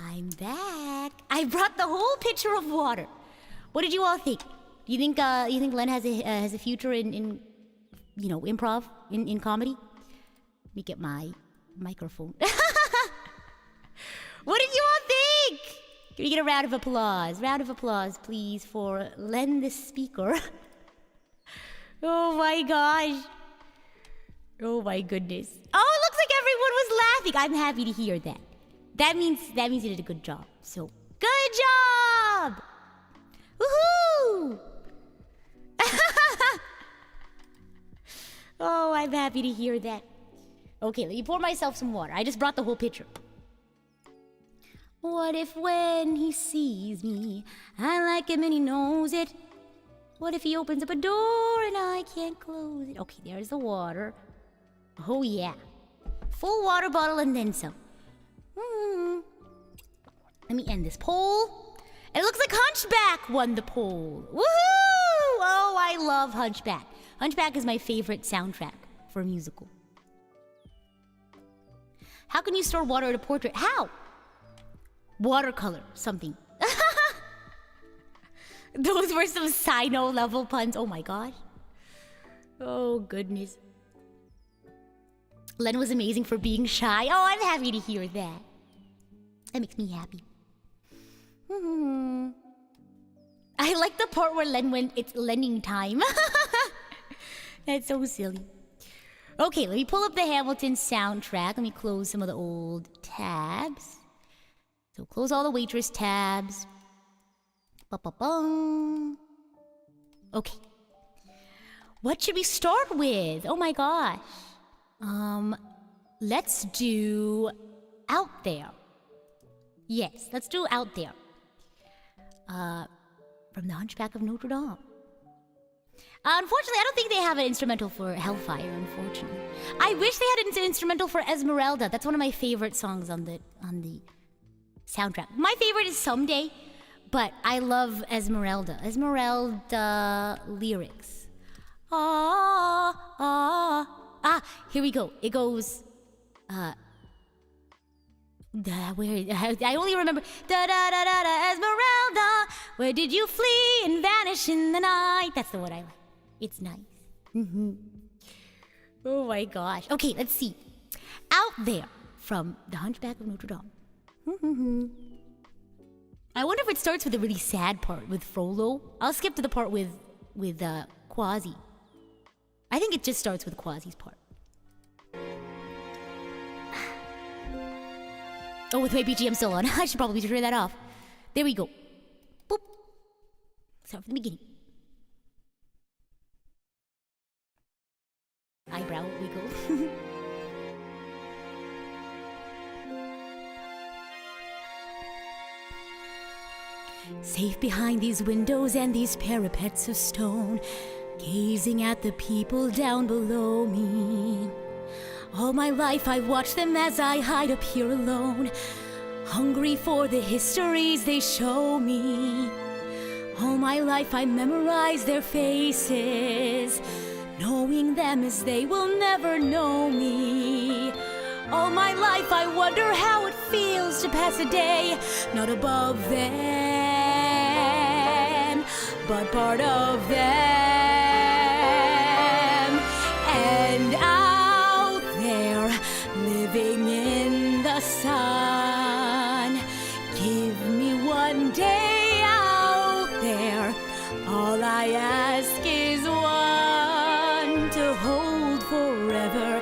I'm back. I brought the whole pitcher of water. What did you all think? Do you think Len has a future in improv in comedy? Let me get my microphone. What did you all think? Can we get a round of applause? Round of applause, please, for Len the Speaker. Oh my gosh. Oh my goodness. Oh, it looks like everyone was laughing. I'm happy to hear that. That means you did a good job. So, good job! Woohoo! Oh, I'm happy to hear that. Okay, let me pour myself some water. I just brought the whole pitcher. What if when he sees me, I like him and he knows it? What if he opens up a door and I can't close it? Okay, there's the water. Oh yeah. Full water bottle and then some. Let me end this poll. It looks like Hunchback won the poll. Woohoo! Oh, I love Hunchback. Hunchback is my favorite soundtrack for a musical. How can you store water in a portrait? How? Watercolor something. Those were some Sino level puns. Oh my gosh. Oh goodness. Len was amazing for being shy. Oh, I'm happy to hear that. That makes me happy. I like the part where Len went, it's Lenning time. That's so silly. Okay, let me pull up the Hamilton soundtrack. Let me close some of the old tabs. So close all the waitress tabs. Ba-ba-bum. Okay. What should we start with? Oh my gosh. Let's do Out There. Yes, let's do Out There. From The Hunchback of Notre Dame. Unfortunately, I don't think they have an instrumental for Hellfire, unfortunately. I wish they had an instrumental for Esmeralda. That's one of my favorite songs on the soundtrack. My favorite is Someday, but I love Esmeralda. Esmeralda lyrics. Here we go. It goes, I only remember da da da da da Esmeralda, where did you flee and vanish in the night? That's the one I like. It's nice. Oh my gosh. Okay, let's see. Out There from The Hunchback of Notre Dame. I wonder if it starts with a really sad part with Frollo. I'll skip to the part with Quasi. I think it just starts with Quasi's part. Oh, with my BGM still on. I should probably turn that off. There we go. Boop. Start from the beginning. Eyebrow wiggle. Safe behind these windows and these parapets of stone, gazing at the people down below me. All my life I've watched them as I hide up here alone, hungry for the histories they show me. All my life I memorize their faces, knowing them as they will never know me. All my life I wonder how it feels to pass a day not above them, but part of them. And out there, living in the sun, give me one day out there. All I ask is one to hold forever.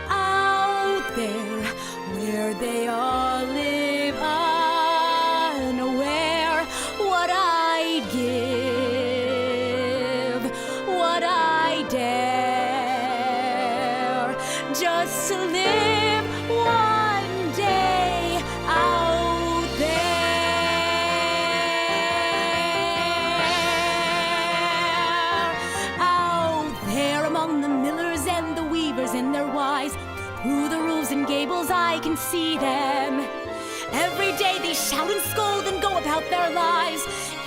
Out there, where they all live, unaware what I'd give, what I dare, just to live one day out there among the millers and the weavers and their wives. Through the roofs and gables I can see them. Every day they shout and scold and go about their lives,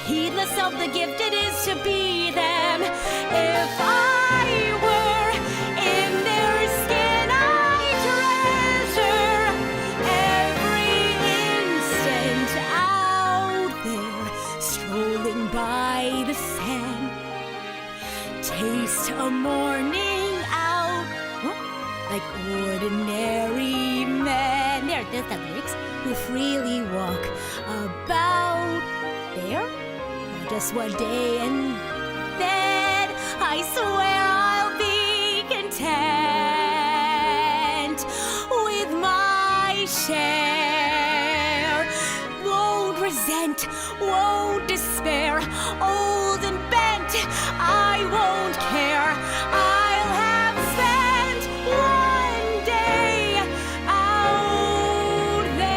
heedless of the gift it is to be them. If I were in their skin, I'd treasure every instant out there, strolling by the sand. Taste a morning out, like ordinary men. There's the lyrics. Who freely walk about there just one day, and then I swear I'll be content with my share. Won't resent, won't despair. Old and bent, I won't care. I'll have spent one day out there.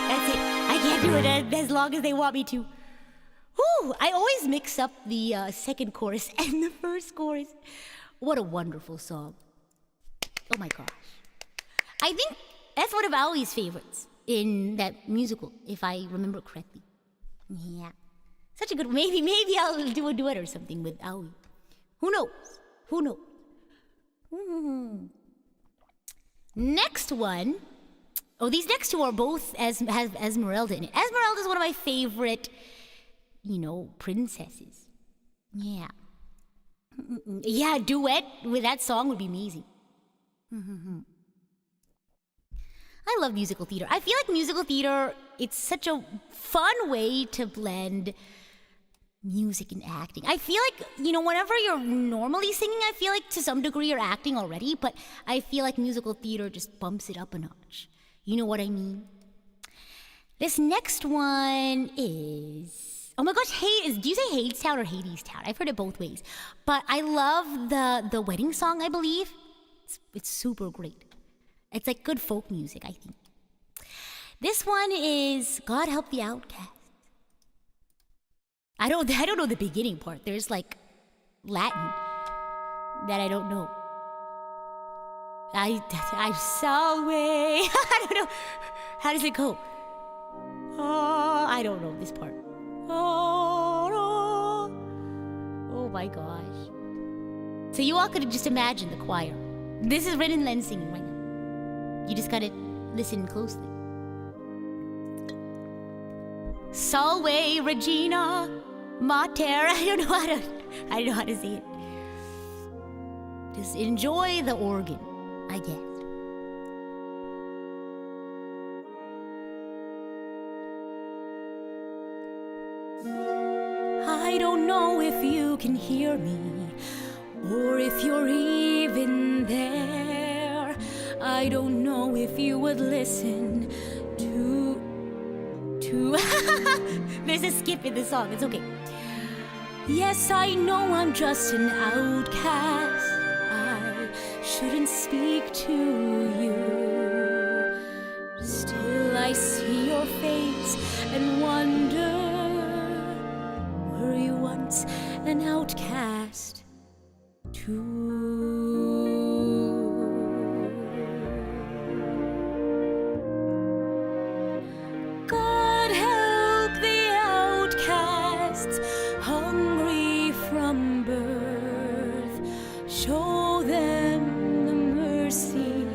That's it. I can't do it as long as they want me to. Whew, I always mix up the second chorus and the first chorus. What a wonderful song. Oh my gosh. I think that's one of Aui's favorites in that musical, if I remember correctly. Yeah. Such a good, maybe I'll do a duet or something with Aoi. Who knows? Who knows? Next one. Oh, these next two are both have Esmeralda in it. Esmeralda is one of my favorite, princesses. Yeah. Yeah, a duet with that song would be amazing. I love musical theater. I feel like musical theater, it's such a fun way to blend music and acting. I feel like, whenever you're normally singing, I feel like to some degree you're acting already, but I feel like musical theater just bumps it up a notch. You know what I mean? This next one is... Oh my gosh, do you say Hadestown or Hadestown? I've heard it both ways. But I love the wedding song, I believe. It's super great. It's like good folk music, I think. This one is God Help the Outcast. I don't know the beginning part. There's like Latin that I don't know. I'm sorry. I don't know. How does it go? Oh, I don't know this part. Oh my gosh. So you all could just imagine the choir. This is Ren and Len singing right now. You just gotta listen closely. Salve Regina Mater. I don't know how to say it. Just enjoy the organ, I guess. I don't know if you can hear me, or if you're even there. I don't know if you would listen to There's a skip in the song, it's okay. Yes, I know I'm just an outcast. I shouldn't speak to you. Still, I see your face and wonder, were you once an outcast too? God help the outcasts, hungry from birth. Show them the mercy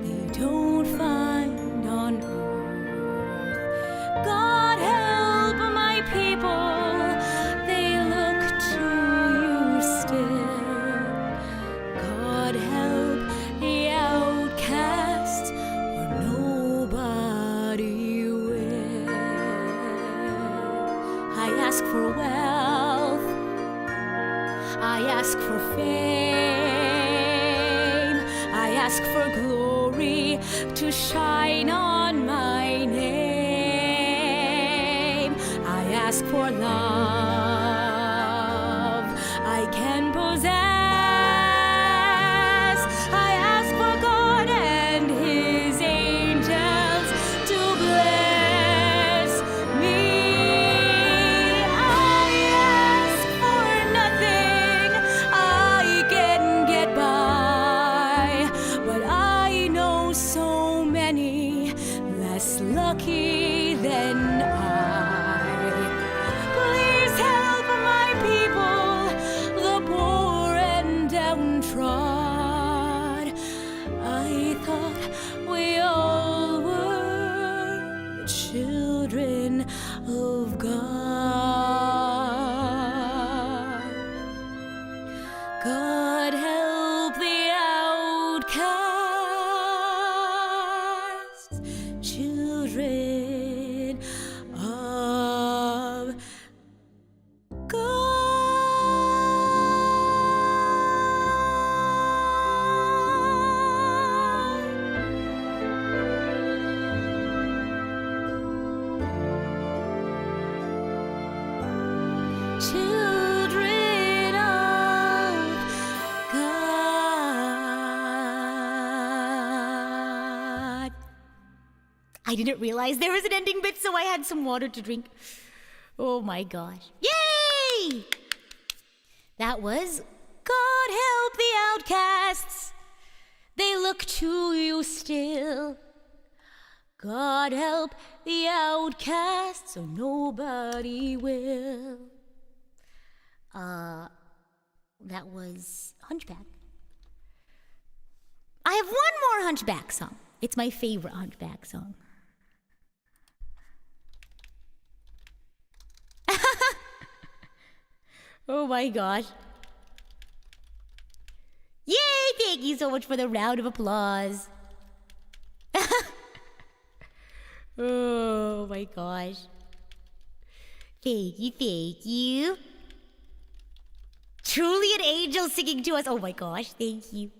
they don't find on earth. God help my people, they look to you still. God help the outcasts, or nobody will. I ask for wealth, I ask for fame, I ask for glory to shine on my name. I ask for love I can possess. I ask for God and His angels to bless me. I ask for nothing, I can get by, but I know so many less lucky than I. Please help my people, the poor and downtrod. I thought we all were children of God. God help the outcasts, children of God. Children of God. I didn't realize there was an ending bit, so I had some water to drink. Oh my gosh. Yay! That was God help the outcasts. They look to you still. God help the outcasts, or nobody will. That was Hunchback. I have one more Hunchback song. It's my favorite Hunchback song. Oh my gosh. Yay! Thank you so much for the round of applause. Oh my gosh. Thank you, thank you. Truly an angel singing to us. Oh my gosh, thank you.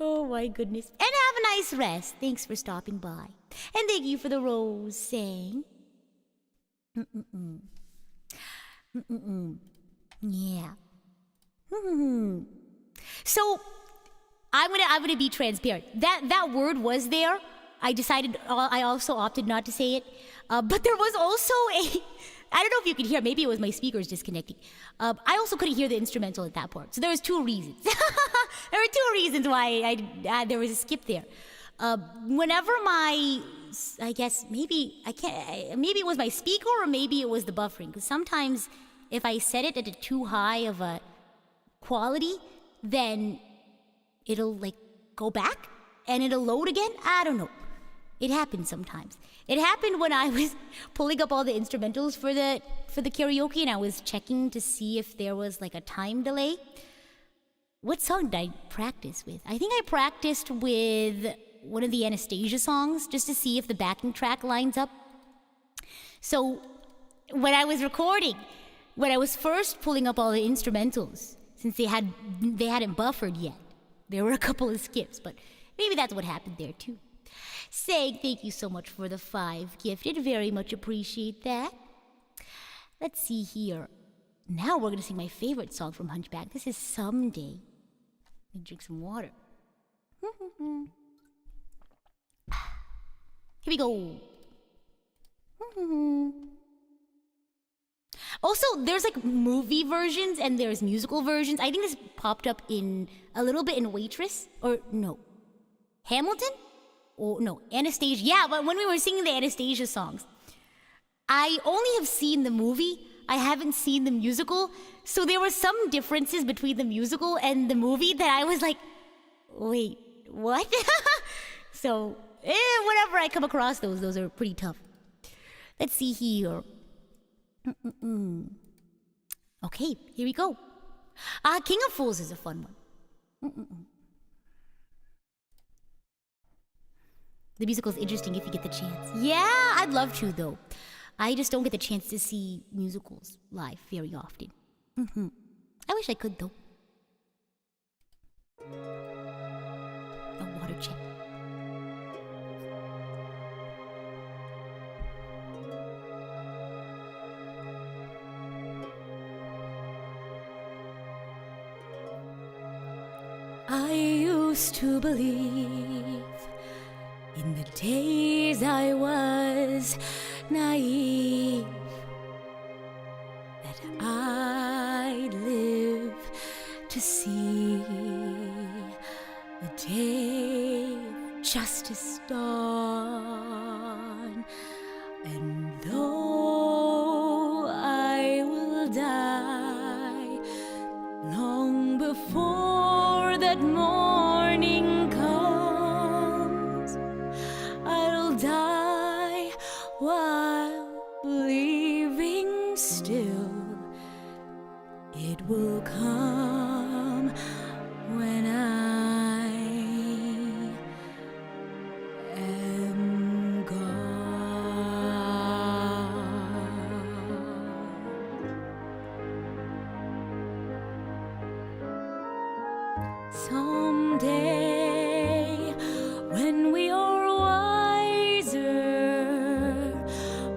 Oh my goodness. And have a nice rest. Thanks for stopping by. And thank you for the rose saying. Yeah. So I'm gonna be transparent. That word was there. I decided I also opted not to say it. But there was also I don't know if you could hear. Maybe it was my speakers disconnecting. I also couldn't hear the instrumental at that part. So there was two reasons. There were two reasons why there was a skip there. Whenever I guess maybe it was my speaker or maybe it was the buffering. Because sometimes if I set it at a too high of a quality, then it'll like go back and it'll load again. I don't know. It happens sometimes. It happened when I was pulling up all the instrumentals for the karaoke and I was checking to see if there was like a time delay. What song did I practice with? I think I practiced with one of the Anastasia songs just to see if the backing track lines up. So when I was recording, when I was first pulling up all the instrumentals, since they hadn't buffered yet, there were a couple of skips, but maybe that's what happened there too. Saying thank you so much for the 5 gifted. Very much appreciate that. Let's see here. Now we're gonna sing my favorite song from Hunchback. This is Someday. Let me drink some water. Here we go. Also, there's like movie versions and there's musical versions. I think this popped up in a little bit in Waitress, or no, Hamilton? Or no, Anastasia. Yeah, but when we were singing the Anastasia songs, I only have seen the movie. I haven't seen the musical. So there were some differences between the musical and the movie that I was like, wait, what? So, whenever I come across those are pretty tough. Let's see here. Okay, here we go. King of Fools is a fun one. The musical is interesting if you get the chance. Yeah, I'd love to, though. I just don't get the chance to see musicals live very often. I wish I could, though. A water check. I used to believe in the days I was naive that I'd live to see the day of justice dawn. And though I will die long before that morning comes, I'll die while believing still it will come when I am gone. Someday, when we are wiser,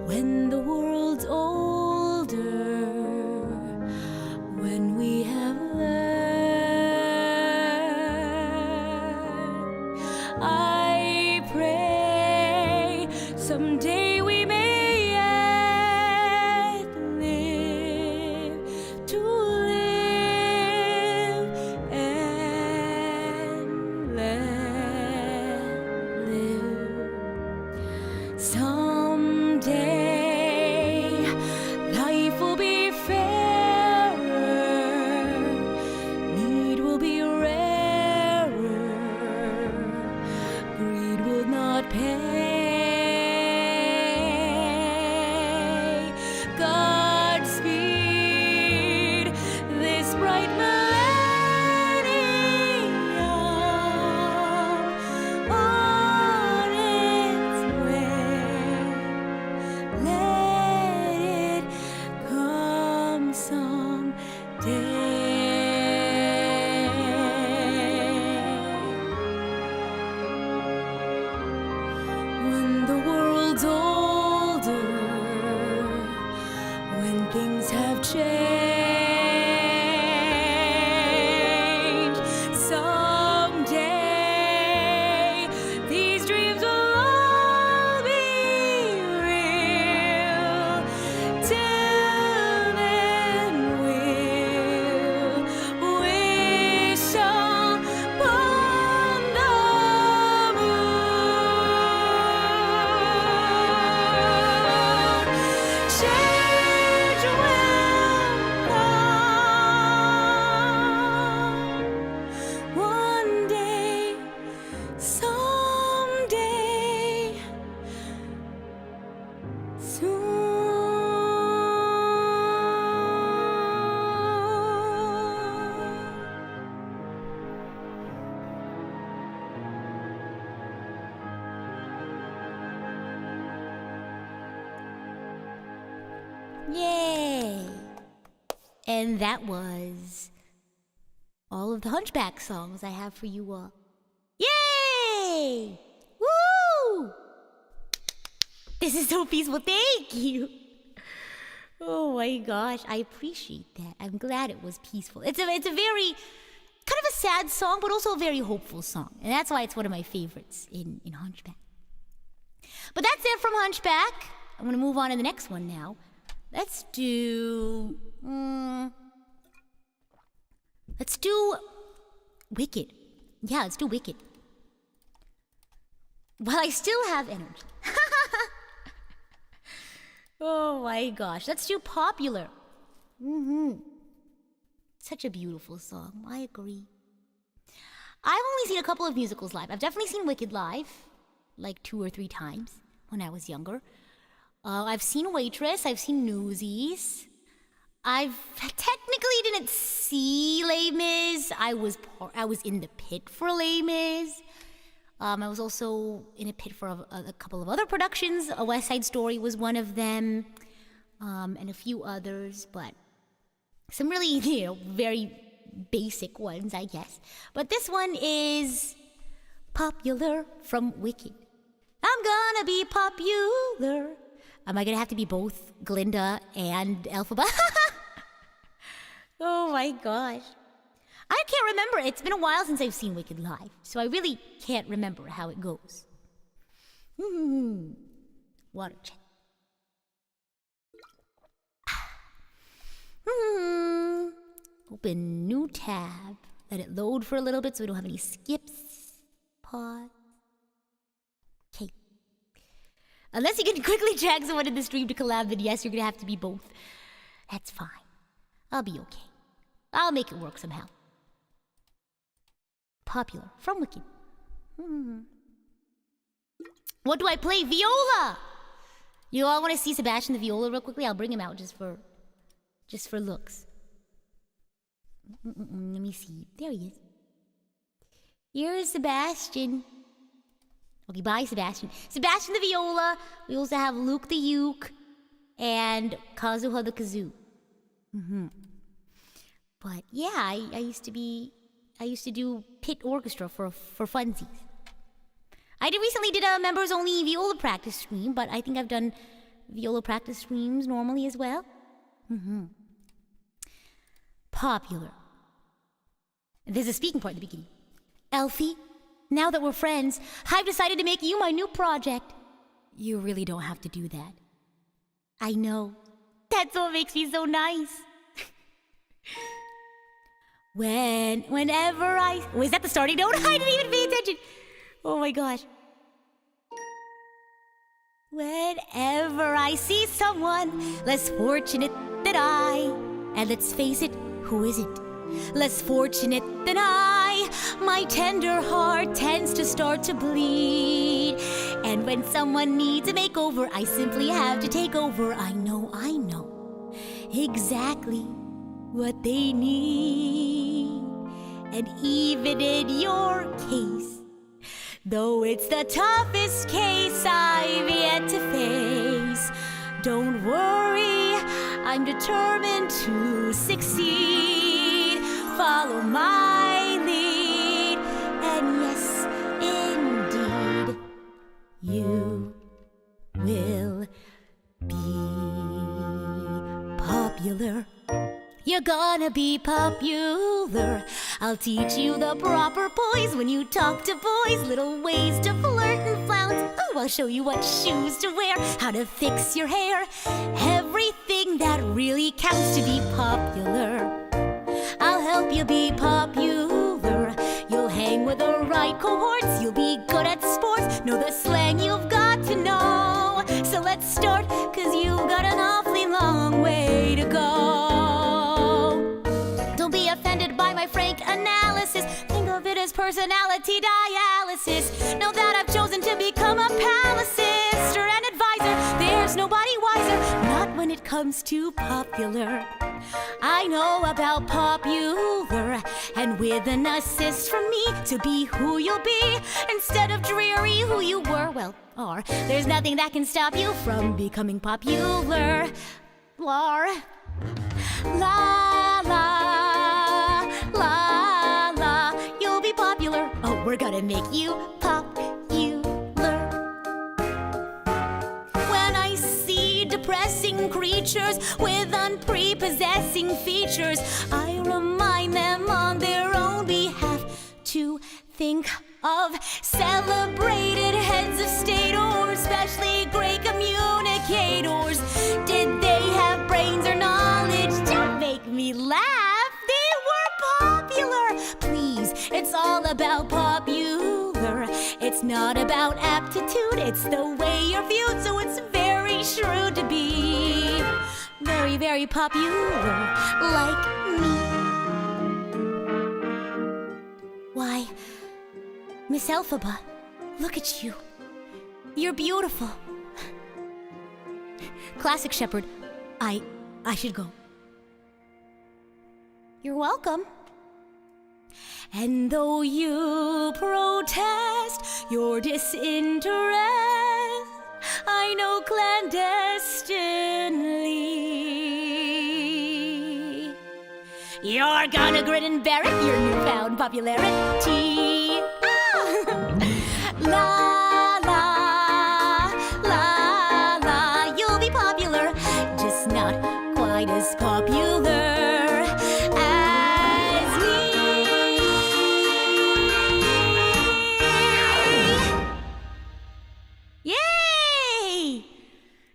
when the world's older, when we have learned, I pray someday we may yet live to live and let live. Someday life will be fairer, need will be rarer, greed will not pay. Godspeed this bright millennium on its way. Let it come someday. When the world's older, when things have changed, someday these dreams will all be real. Till then we'll wish upon the moon. Change will come one day, someday, Yay! And that was all of the Hunchback songs I have for you all. Yay! Woo! This is so peaceful. Thank you. Oh my gosh, I appreciate that. I'm glad it was peaceful. It's a very kind of a sad song, but also a very hopeful song. And that's why it's one of my favorites in Hunchback. But that's it from Hunchback. I'm going to move on to the next one now. Let's do Wicked. Yeah, let's do Wicked. While I still have energy. Oh my gosh. Let's do Popular. Such a beautiful song. I agree. I've only seen a couple of musicals live. I've definitely seen Wicked live, like 2 or 3 times when I was younger. I've seen Waitress. I've seen Newsies. I technically didn't see Les Mis. I was in the pit for Les Mis. I was also in a pit for a couple of other productions. A West Side Story was one of them, and a few others, but some really, very basic ones, I guess. But this one is Popular from Wicked. I'm gonna be popular. Am I gonna have to be both Glinda and Elphaba? Oh my gosh. I can't remember. It's been a while since I've seen Wicked live, so I really can't remember how it goes. Water check. Open new tab. Let it load for a little bit so we don't have any skips. Pause. Okay. Unless you can quickly drag someone in the stream to collab, then yes, you're gonna have to be both. That's fine. I'll be okay. I'll make it work somehow. Popular from Wicked. What do I play? Viola! You all want to see Sebastian the Viola real quickly? I'll bring him out just for looks. Let me see. There he is. Here's Sebastian. Okay, bye, Sebastian. Sebastian the Viola. We also have Luke the Uke and Kazuha the Kazoo. But yeah, I used to do pit orchestra for funsies. I recently did a members only viola practice stream, but I think I've done viola practice streams normally as well. Popular. There's a speaking part at the beginning. Elfie, now that we're friends, I've decided to make you my new project. You really don't have to do that. I know. That's what makes me so nice. Whenever I... Was that the starting note? I didn't even pay attention. Oh my gosh. Whenever I see someone less fortunate than I, and let's face it, who isn't? Less fortunate than I, my tender heart tends to start to bleed. And when someone needs a makeover, I simply have to take over. I know exactly what they need. And even in your case, though it's the toughest case I've yet to face, don't worry, I'm determined to succeed. Follow my lead, and yes, indeed, you will be popular. You're gonna be popular. I'll teach you the proper poise when you talk to boys, little ways to flirt and flounce. Oh, I'll show you what shoes to wear, how to fix your hair, everything that really counts to be popular. I'll help you be popular. You'll hang with the right cohorts, you'll be good at sports, know the slang you've got to know. So let's start, 'cause you've got an awfully long way to go. Don't be offended by my frank analysis. Think of it as personality dialysis. Know that I've chosen to become a palace sister and advisor. There's nobody wiser, not when it comes to popular. I know about popular, and with an assist from me to be who you'll be instead of dreary who you were, well, are. There's nothing that can stop you from becoming popular. La la la la, you'll be popular. Oh, we're gonna make you popular. When I see depressing handsome creatures with unprepossessing features. I remind them on their own behalf to think of celebrated heads of state or especially great communicators. Did they have brains or knowledge? Don't make me laugh. They were popular. Please, it's all about popular. It's not about aptitude, it's the way you're viewed. So it's very shrewd to be very, very popular like me. Why, Miss Elphaba, look at you. You're beautiful. Classic Shepherd, I should go. You're welcome. And though you protest your disinterest, I know clandestinely you're gonna grin and bear it, your newfound popularity. La, la, la, la, you'll be popular, just not quite as popular as me. Yay!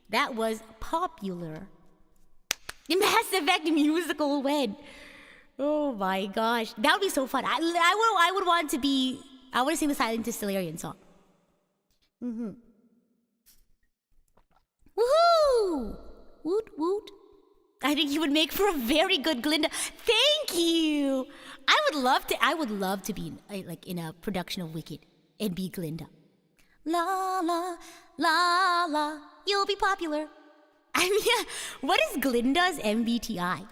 That was popular. Mass Effect musical win. Oh my gosh, that would be so fun. I would want to be. I want to sing the Silent Distillarian song. Woohoo! Woot woot. I think you would make for a very good Glinda. Thank you. I would love to be in a production of Wicked and be Glinda. La la la la. You'll be popular. I mean, what is Glinda's MBTI?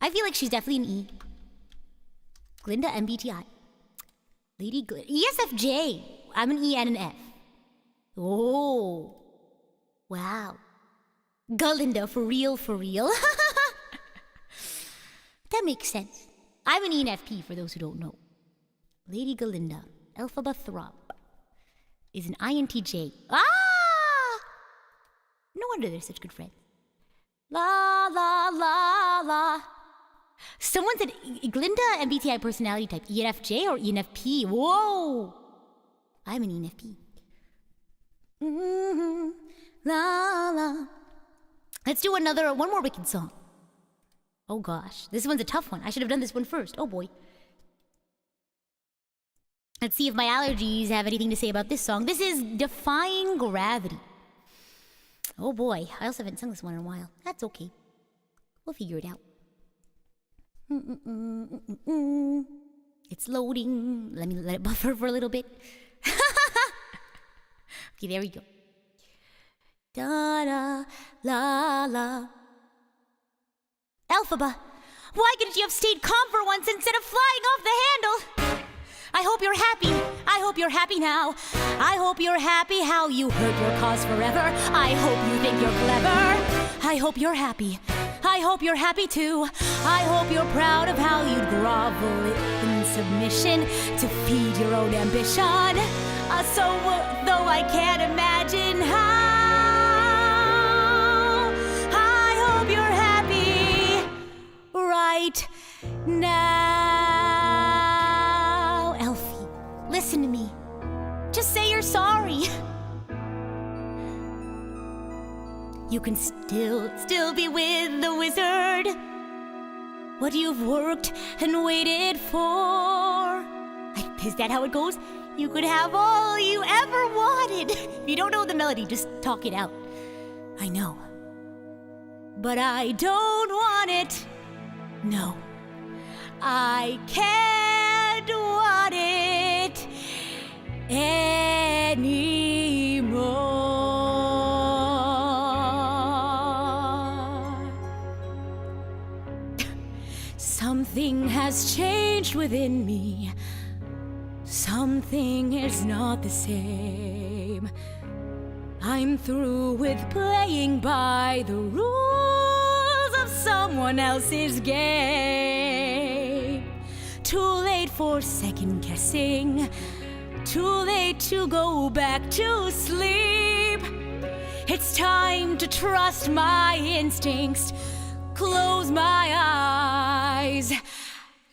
I feel like she's definitely an E. Glinda MBTI. Lady Glinda. ESFJ. I'm an E and an F. Oh. Wow. Glinda, for real, for real. That makes sense. I'm an ENFP, for those who don't know. Lady Glinda, Elphaba Throb, is an INTJ. Ah! No wonder they're such good friends. La, la, la, la. Someone said Glinda MBTI personality type, ENFJ or ENFP. Whoa! I'm an ENFP. La, la. Let's do one more Wicked song. Oh gosh, this one's a tough one. I should have done this one first. Oh boy. Let's see if my allergies have anything to say about this song. This is Defying Gravity. Oh boy, I also haven't sung this one in a while. That's okay. We'll figure it out. It's loading. Let it buffer for a little bit. Okay, there we go. Da da la la. Elphaba, why couldn't you have stayed calm for once instead of flying off the handle? I hope you're happy. I hope you're happy now. I hope you're happy how you hurt your cause forever. I hope you think you're clever. I hope you're happy. I hope you're happy too. I hope you're proud of how you'd grovel in submission to feed your own ambition. Though I can't imagine how, I hope you're happy right now. Elfie, listen to me. Just say you're sorry. You can still be with the wizard. What you've worked and waited for. Is that how it goes? You could have all you ever wanted. If you don't know the melody, just talk it out. I know. But I don't want it. No. I can't want it anymore. Something has changed within me. Something is not the same. I'm through with playing by the rules of someone else's game. Too late for second guessing. Too late to go back to sleep. It's time to trust my instincts, close my eyes,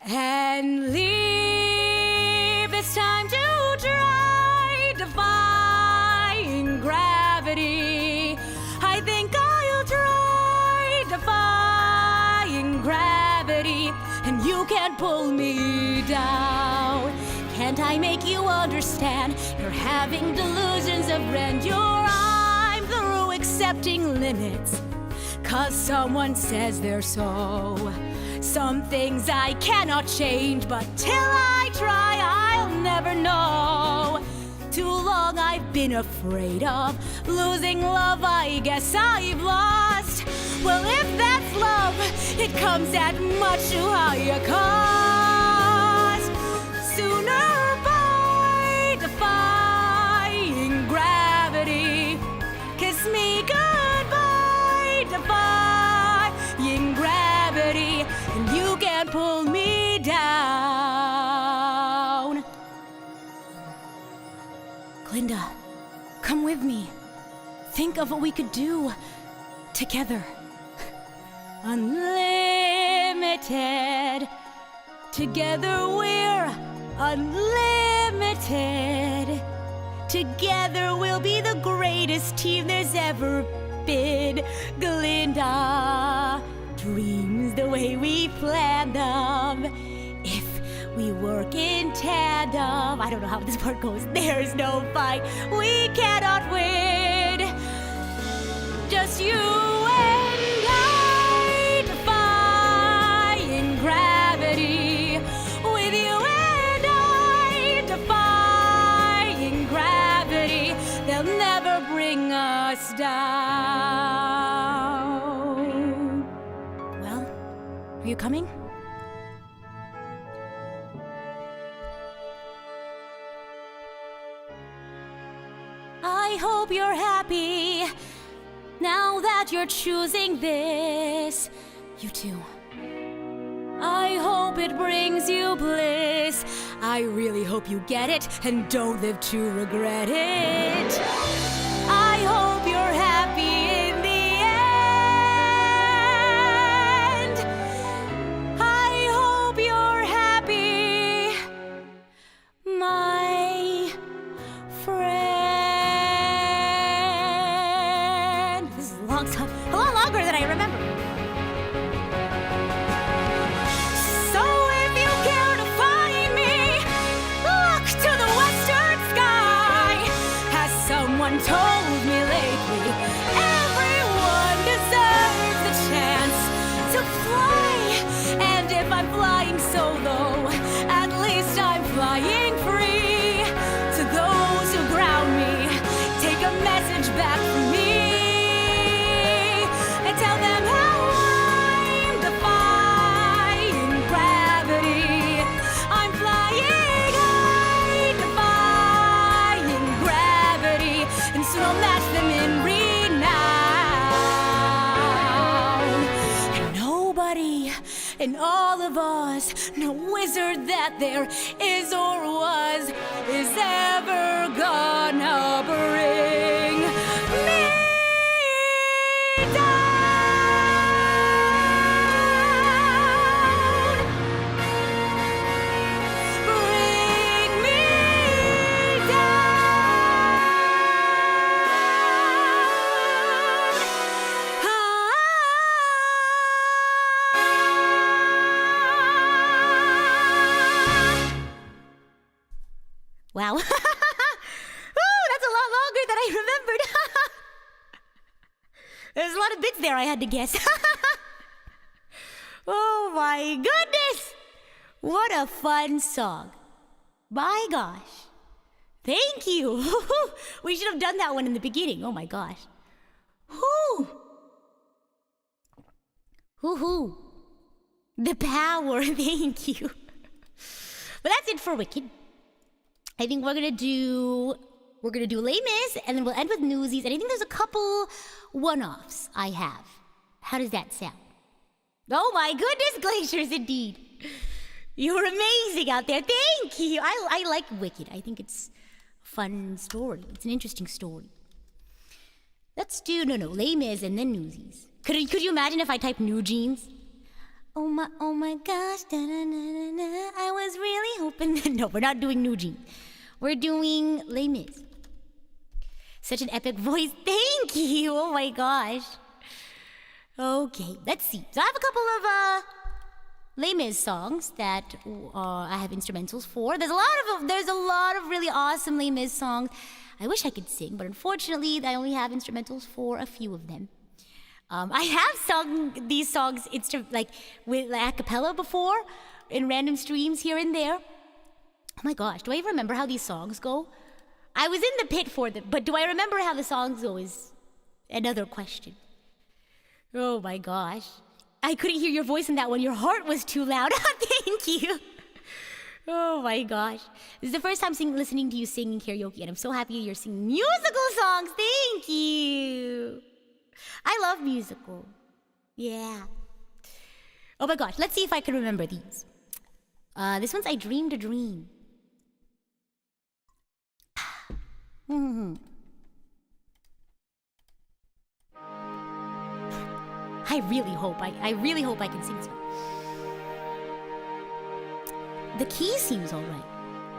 and leave. It's time to try defying gravity. I think I'll try defying gravity, and you can't pull me down. Can't I make you understand? You're having delusions of grandeur. I'm through accepting limits, 'cause someone says they're so. Some things I cannot change, but till I try, I'll never know. Too long I've been afraid of losing love, I guess I've lost. Well, if that's love, it comes at much too high a cost. Sooner by defying gravity, kiss me goodbye, defying gravity, and you can't pull me down. Glinda, come with me. Think of what we could do together. Unlimited. Together we're unlimited. Together we'll be the greatest team there's ever been. Glinda, dreams the way we plan them. If we work in tandem. I don't know how this part goes. There's no fight we cannot win. Just you and I defying gravity. With you and I defying gravity. They'll never bring us down. Well, are you coming? I hope you're happy now that you're choosing this. You too. I hope it brings you bliss. I really hope you get it and don't live to regret it. I hope you're happy in the end. I hope you're happy, my friend. This is a lot longer than I remember. So if you care to find me, look to the western sky. Has someone told me lately, everyone deserves the chance to fly. And if I'm flying solo, at least I'm flying free. To those who ground me, take a message back from me. And tell them how I'm defying gravity. I'm flying high, defying gravity. And soon I'll match them in renown. And nobody in all of us, no wizard that there is or was, is ever gonna bring me down. Bring me down. Wow. Oh, that's a lot longer than I remembered. There's a lot of bits there I had to guess. Oh my goodness! What a fun song. My gosh. Thank you. We should have done that one in the beginning. Oh my gosh. Whoo. Woohoo. The power. Thank you. But that's it for Wicked. I think we're gonna do Les Mis, and then we'll end with Newsies. And I think there's a couple one-offs I have. How does that sound? Oh my goodness, Glaciers, indeed. You're amazing out there. Thank you. I like Wicked. I think it's a fun story. It's an interesting story. Let's do, no, Les Mis and then Newsies. Could you imagine if I typed New Jeans? Oh my gosh, da-da-da-da-da, I was really hoping. No, we're not doing New Jeans. We're doing Les Mis. Such an epic voice. Thank you. Oh my gosh. Okay, let's see. So I have a couple of Les Mis songs that I have instrumentals for. There's a lot of really awesome Les Mis songs. I wish I could sing, but unfortunately, I only have instrumentals for a few of them. I have sung these songs with a cappella before in random streams here and there. Oh my gosh, do I even remember how these songs go? I was in the pit for them, but do I remember how the songs go is another question. Oh my gosh. I couldn't hear your voice in that one. Your heart was too loud. Thank you. Oh my gosh. This is the first time listening to you singing karaoke, and I'm so happy you're singing musical songs. Thank you. I love musical. Yeah. Oh my gosh, let's see if I can remember these. This one's I Dreamed a Dream. I really hope I can sing this one. The key seems all right.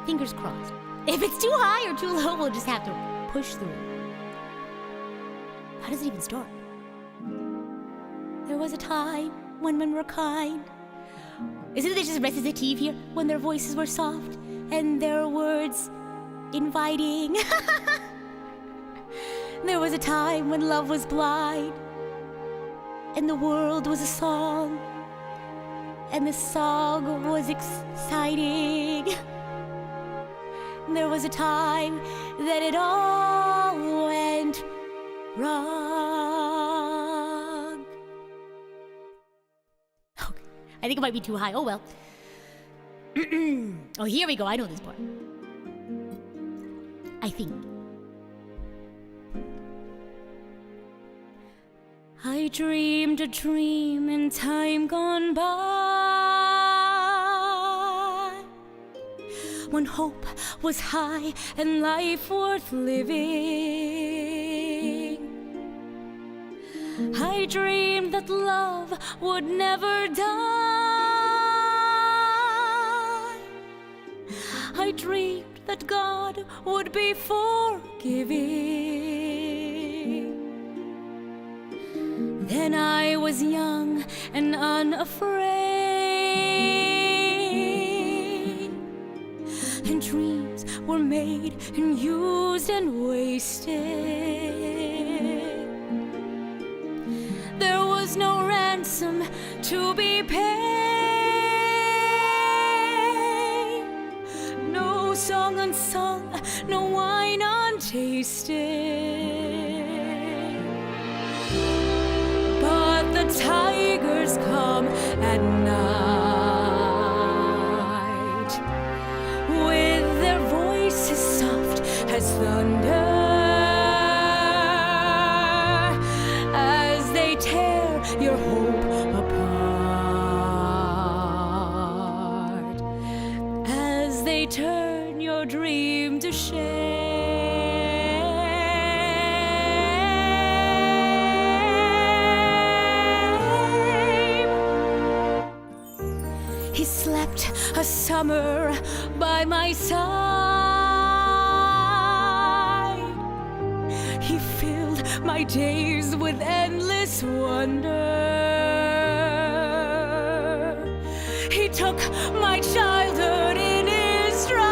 Fingers crossed. If it's too high or too low, we'll just have to push through. How does it even start? There was a time when men were kind. Isn't it just recitative here? When their voices were soft and their words inviting. There was a time when love was blind and the world was a song and the song was exciting. There was a time that it all went wrong. Okay. I think it might be too high. Oh well. Oh, here we go. I know this part. I think. I dreamed a dream in time gone by, when hope was high and life worth living. I dreamed that love would never die. I dreamed that God would be forgiving. Then I was young and unafraid, and dreams were made and used and wasted. There was no ransom to be paid, no song unsung, no wine untasted. The tigers come at night, with their voices soft as thunder, as they tear your hope apart, as they turn your dream to shame. He slept a summer by my side. He filled my days with endless wonder. He took my childhood in his stride,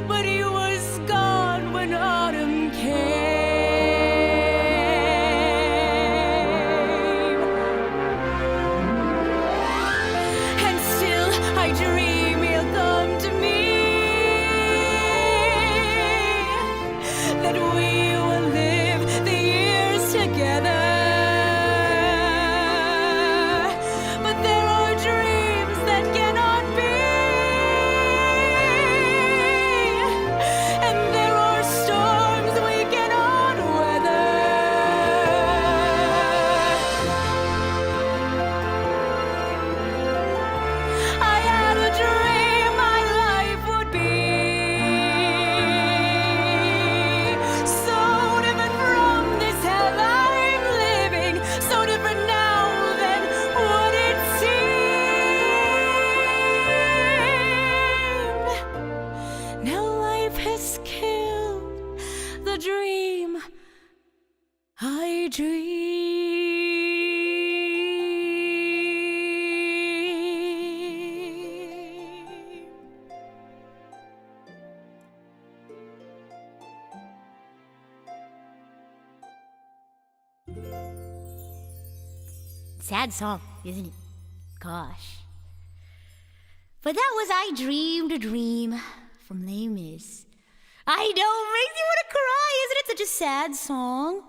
but he was gone when autumn came. I dream he'll come to me, that we will live the years together, dream. Sad song, isn't it? Gosh. But that was I Dreamed a Dream from Les Mis. I know, makes you want to cry, isn't it? Such a sad song.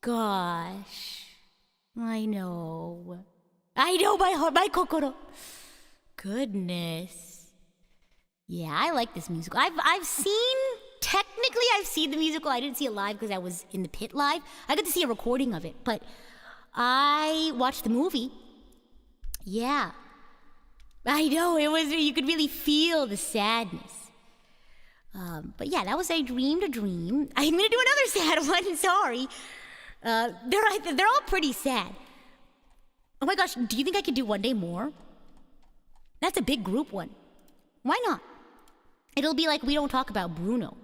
Gosh. I know, my heart, my kokoro. Goodness. Yeah, I like this musical. I've seen the musical. I didn't see it live because I was in the pit live. I got to see a recording of it, but I watched the movie. Yeah. I know, you could really feel the sadness. But yeah, that was I Dreamed a Dream. I'm gonna do another sad one, sorry. They're all pretty sad. Oh my gosh, do you think I could do One Day More? That's a big group one. Why not? It'll be like We Don't Talk About Bruno.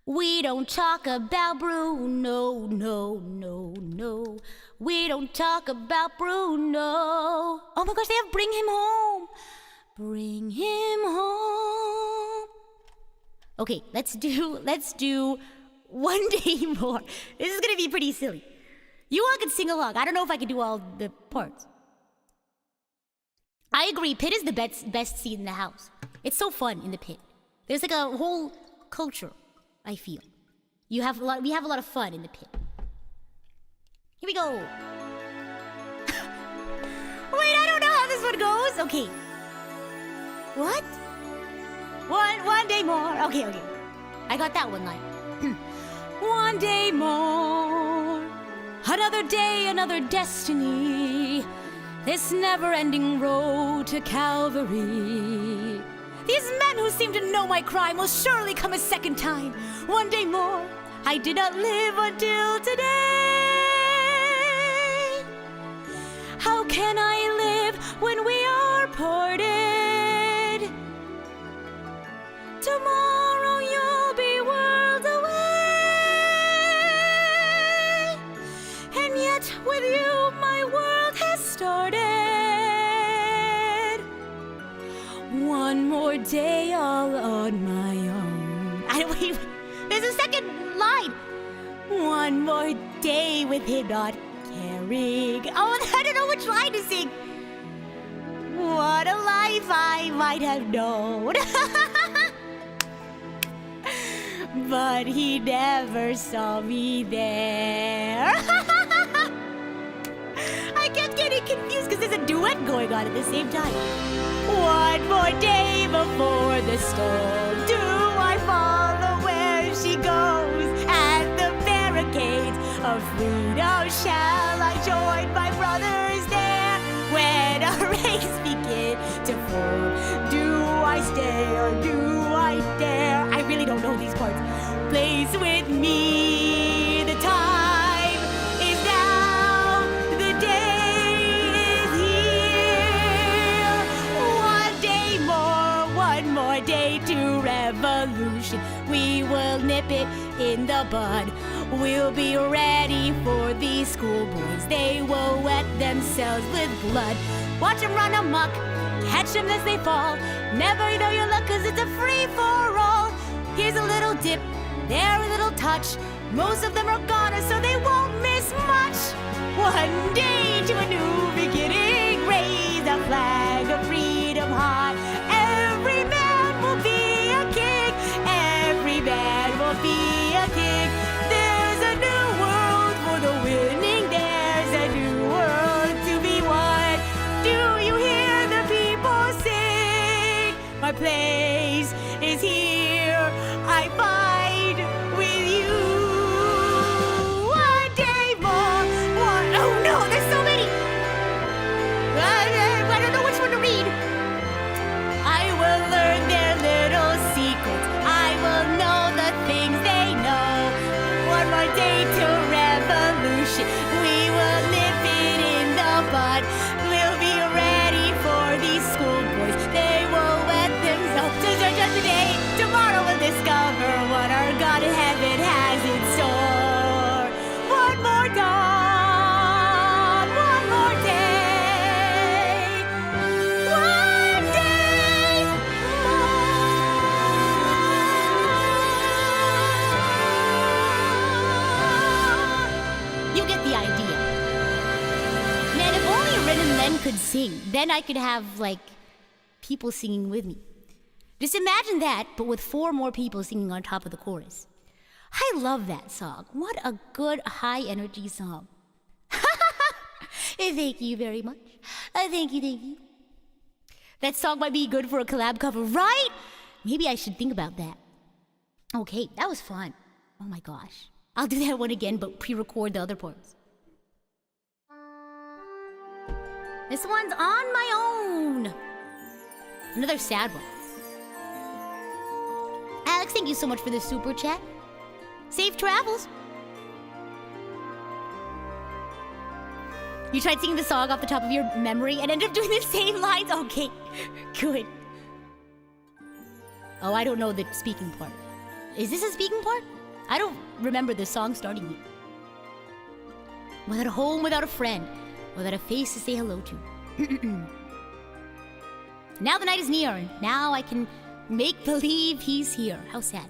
We don't talk about Bruno, no. We don't talk about Bruno. Oh my gosh, they have Bring Him Home. Bring Him Home. Okay, let's do One Day More. This is gonna be pretty silly. You all can sing along. I don't know if I can do all the parts. I agree, pit is the best seat in the house. It's so fun in the pit. There's like a whole culture, I feel. We have a lot of fun in the pit. Here we go. Wait, I don't know how this one goes. Okay. What? One day more. Okay. I got that one line. One day more. Another day, another destiny. This never-ending road to Calvary. These men who seem to know my crime will surely come a second time. One day more. I did not live until today. How can I live when we are parted? Tomorrow you'll be worlds away. And yet with you my world has started. One more day all on my own. Wait, there's a second line. One more day with him not caring. Oh, I don't know which line to sing. What a life I might have known. But he never saw me there. I kept getting confused because there's a duet going on at the same time. One more day before the storm. Do I follow where she goes? At the barricades of freedom shall I join my brothers there? When a race begin to form, do I stay or do I dare? I really don't know these parts. Place with me, the time is now, the day is here. One more day to revolution. We will nip it in the bud. We'll be ready for these schoolboys. They will wet themselves with blood. Watch them run amok, catch them as they fall. Never know your luck cause it's a free-for-all. Here's a little dip, there a little touch. Most of them are goners so they won't miss much. One day to a new beginning. Raise a flag of freedom high. Every man will be a king. Every man will be a king. There's a new world for the winning. There's a new world to be won. Do you hear the people sing? My place is here. I find with you. One day more. Oh no, there's so sing. Then I could have, like, people singing with me. Just imagine that, but with 4 more people singing on top of the chorus. I love that song. What a good, high-energy song. Thank you very much. Thank you. That song might be good for a collab cover, right? Maybe I should think about that. Okay, that was fun. Oh my gosh. I'll do that one again, but pre-record the other parts. This one's On My Own. Another sad one. Alex, thank you so much for the super chat. Safe travels. You tried singing the song off the top of your memory and ended up doing the same lines? Okay, good. Oh, I don't know the speaking part. Is this a speaking part? I don't remember the song starting here. Without a home, without a friend, without a face to say hello to. Now the night is near, and now I can make believe he's here. How sad.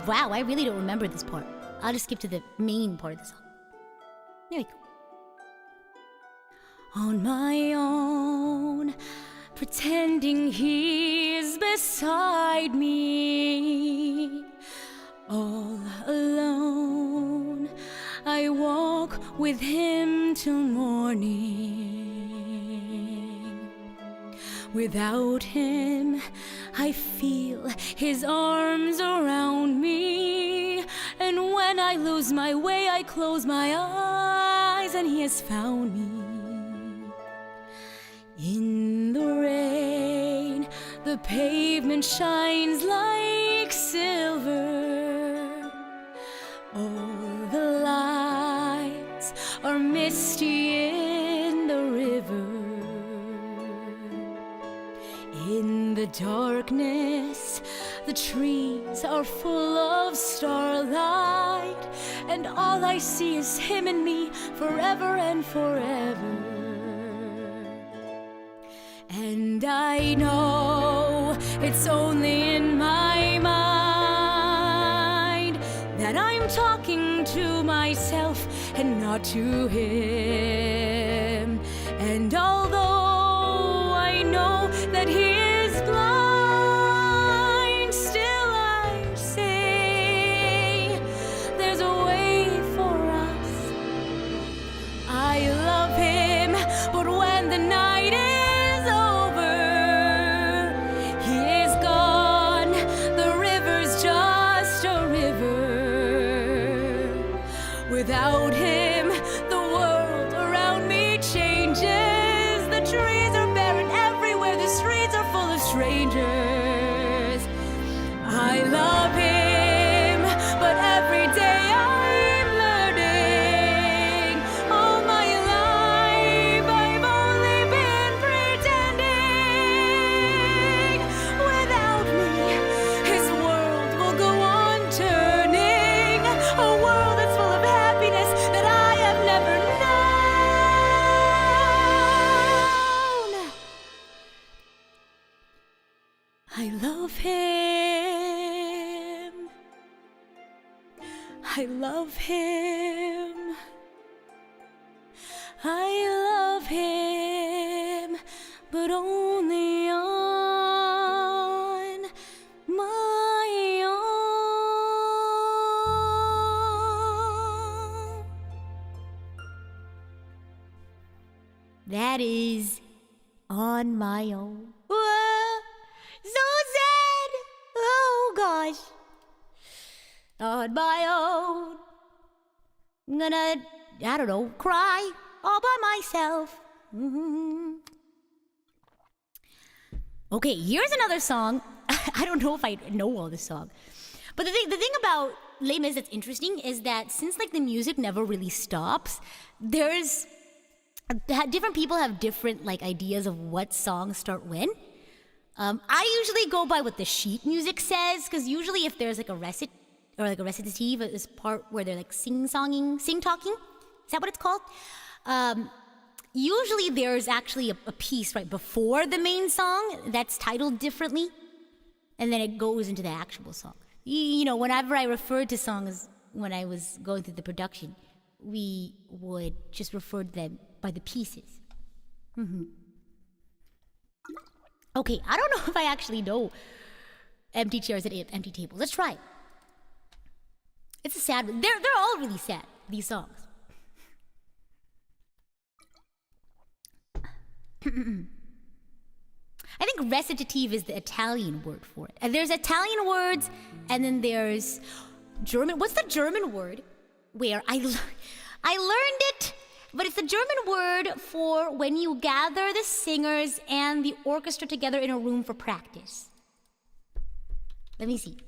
Wow, I really don't remember this part. I'll just skip to the main part of the song. There we go. On my own, pretending he's beside me. All alone, I walk with him till morning. Without him, I feel his arms around me. And when I lose my way, I close my eyes and he has found me. In the rain, the pavement shines like silver. All the lights are misty in the river. In the darkness, the trees are full of starlight, and all I see is him and me forever and forever. And I know it's only in my mind that I'm talking to myself and not to him. And although I know that he is blind, still I say there's a way for us. I love him, but when the night is over, he is gone. The river's just a river. Without him, the world around me changes. The trees are barren everywhere. The streets are full of strangers. I love him, but every day I'm learning. All my life I've only been pretending. Without me, his world will go on turning. A world that's full of happiness that I have never known. I love him. I love him. I love him, but only on my own. That is On My Own. Whoa, so sad. Oh gosh. On my own. I'm gonna, I don't know, cry all by myself. Okay, here's another song. I don't know if I know all this song. But the thing about Les Mis that's interesting is that since like the music never really stops, there's different people have different like ideas of what songs start when. I usually go by what the sheet music says, because usually if there's like a recitative, this part where they're like sing-talking, is that what it's called? Usually there's actually a piece right before the main song that's titled differently, and then it goes into the actual song. You know, whenever I refer to songs when I was going through the production, we would just refer to them by the pieces. Okay, I don't know if I actually know empty chairs and empty tables. Let's try it. It's a sad one. They're all really sad, these songs. I think recitative is the Italian word for it. And there's Italian words, and then there's German. What's the German word? Where I learned it, but it's the German word for when you gather the singers and the orchestra together in a room for practice. Let me see.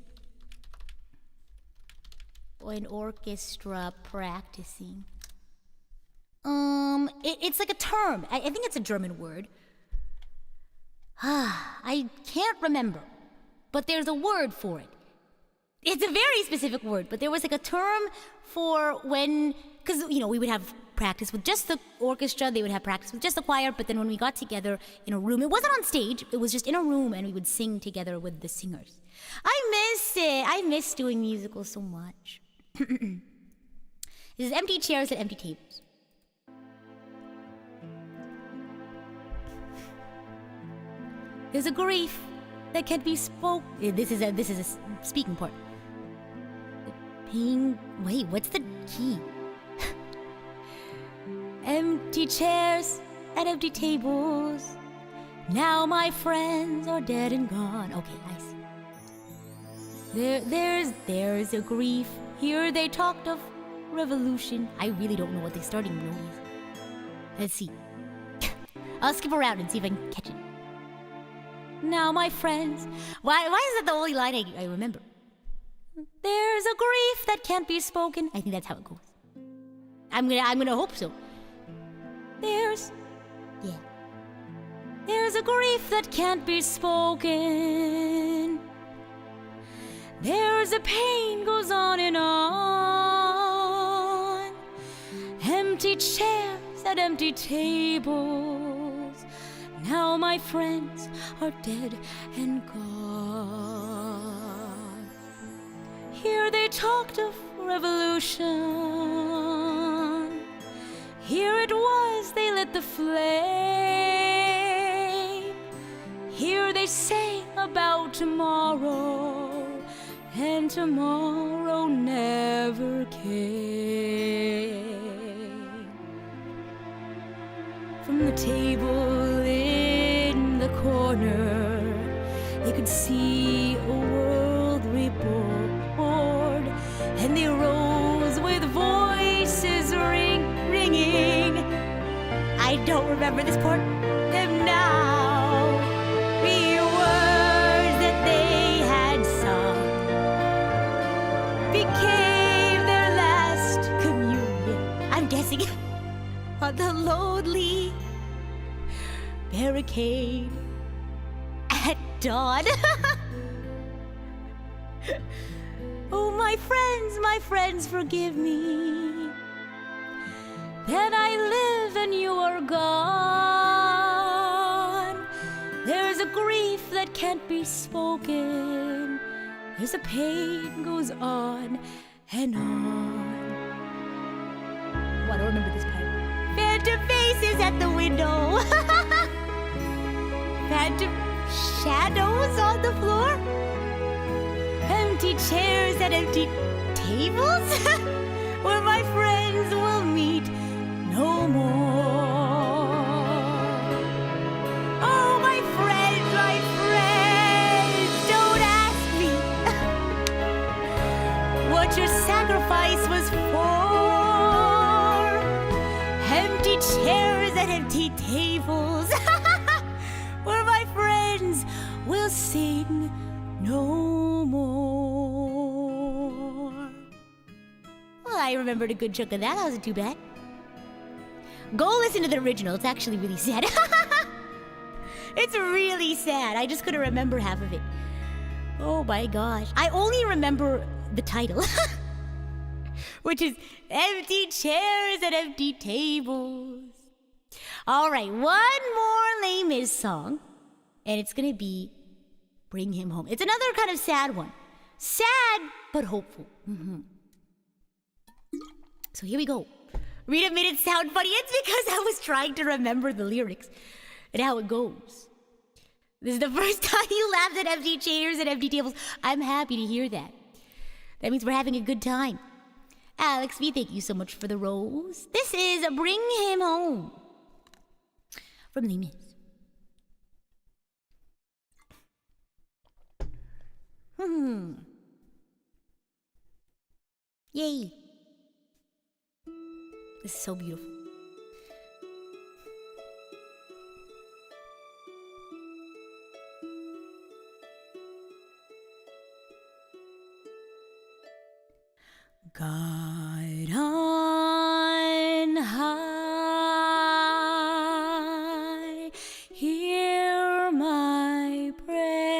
An orchestra practicing. It's like a term. I think it's a German word. I can't remember, but there's a word for it. It's a very specific word, but there was like a term for when, because, you know, we would have practice with just the orchestra, they would have practice with just the choir, but then when we got together in a room, it wasn't on stage, it was just in a room, and we would sing together with the singers. I miss it. I miss doing musicals so much. This is empty chairs and empty tables. There's a grief that can't be spoken. This is a speaking part. The pain. Wait, what's the key? Empty chairs and empty tables. Now my friends are dead and gone. Okay, I see. There's a grief. Here they talked of revolution. I really don't know what the starting note is. Let's see. I'll skip around and see if I can catch it. Now my friends. Why is that the only line I remember? There's a grief that can't be spoken. I think that's how it goes. I'm gonna hope so. There's a grief that can't be spoken. There's a pain goes on and on. Empty chairs and empty tables. Now my friends are dead and gone. Here they talked of revolution. Here it was they lit the flame. Here they sang about tomorrow, and tomorrow never came. From the table in the corner, they could see a world reborn, and they rose with voices ringing. I don't remember this part. Them now, the words that they had sung became their last communion. I'm guessing on the lonely barricade at dawn. Oh, my friends, forgive me that I live and you are gone. There's a grief that can't be spoken. There's a pain goes on and on. Oh, I don't remember this part. Phantom faces at the window. Phantom shadows on the floor. Empty chairs and empty tables. Where my friends will meet no more. Oh, my friends, don't ask me what your sacrifice was for. Empty chairs and empty tables. Where my friends will sing no more. Well, I remembered a good chunk of that. That wasn't too bad. Go listen to the original. It's actually really sad. It's really sad. I just couldn't remember half of it. Oh my gosh. I only remember the title, which is Empty Chairs and Empty Tables. All right, one more Les Mis song, and it's going to be Bring Him Home. It's another kind of sad one. Sad, but hopeful. So here we go. Rita made it sound funny. It's because I was trying to remember the lyrics and how it goes. This is the first time you laughed at empty chairs and empty tables. I'm happy to hear that. That means we're having a good time. Alex V, thank you so much for the rose. This is Bring Him Home from Les Mis. Yay. This is so beautiful. God on high, hear my prayer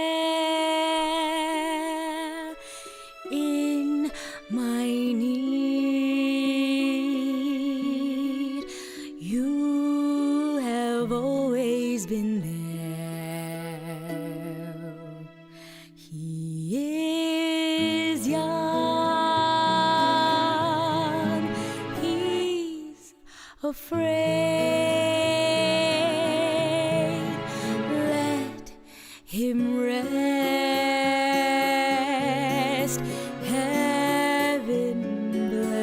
in my need. You have always been there. He is young. Afraid, let him rest, heaven blessed.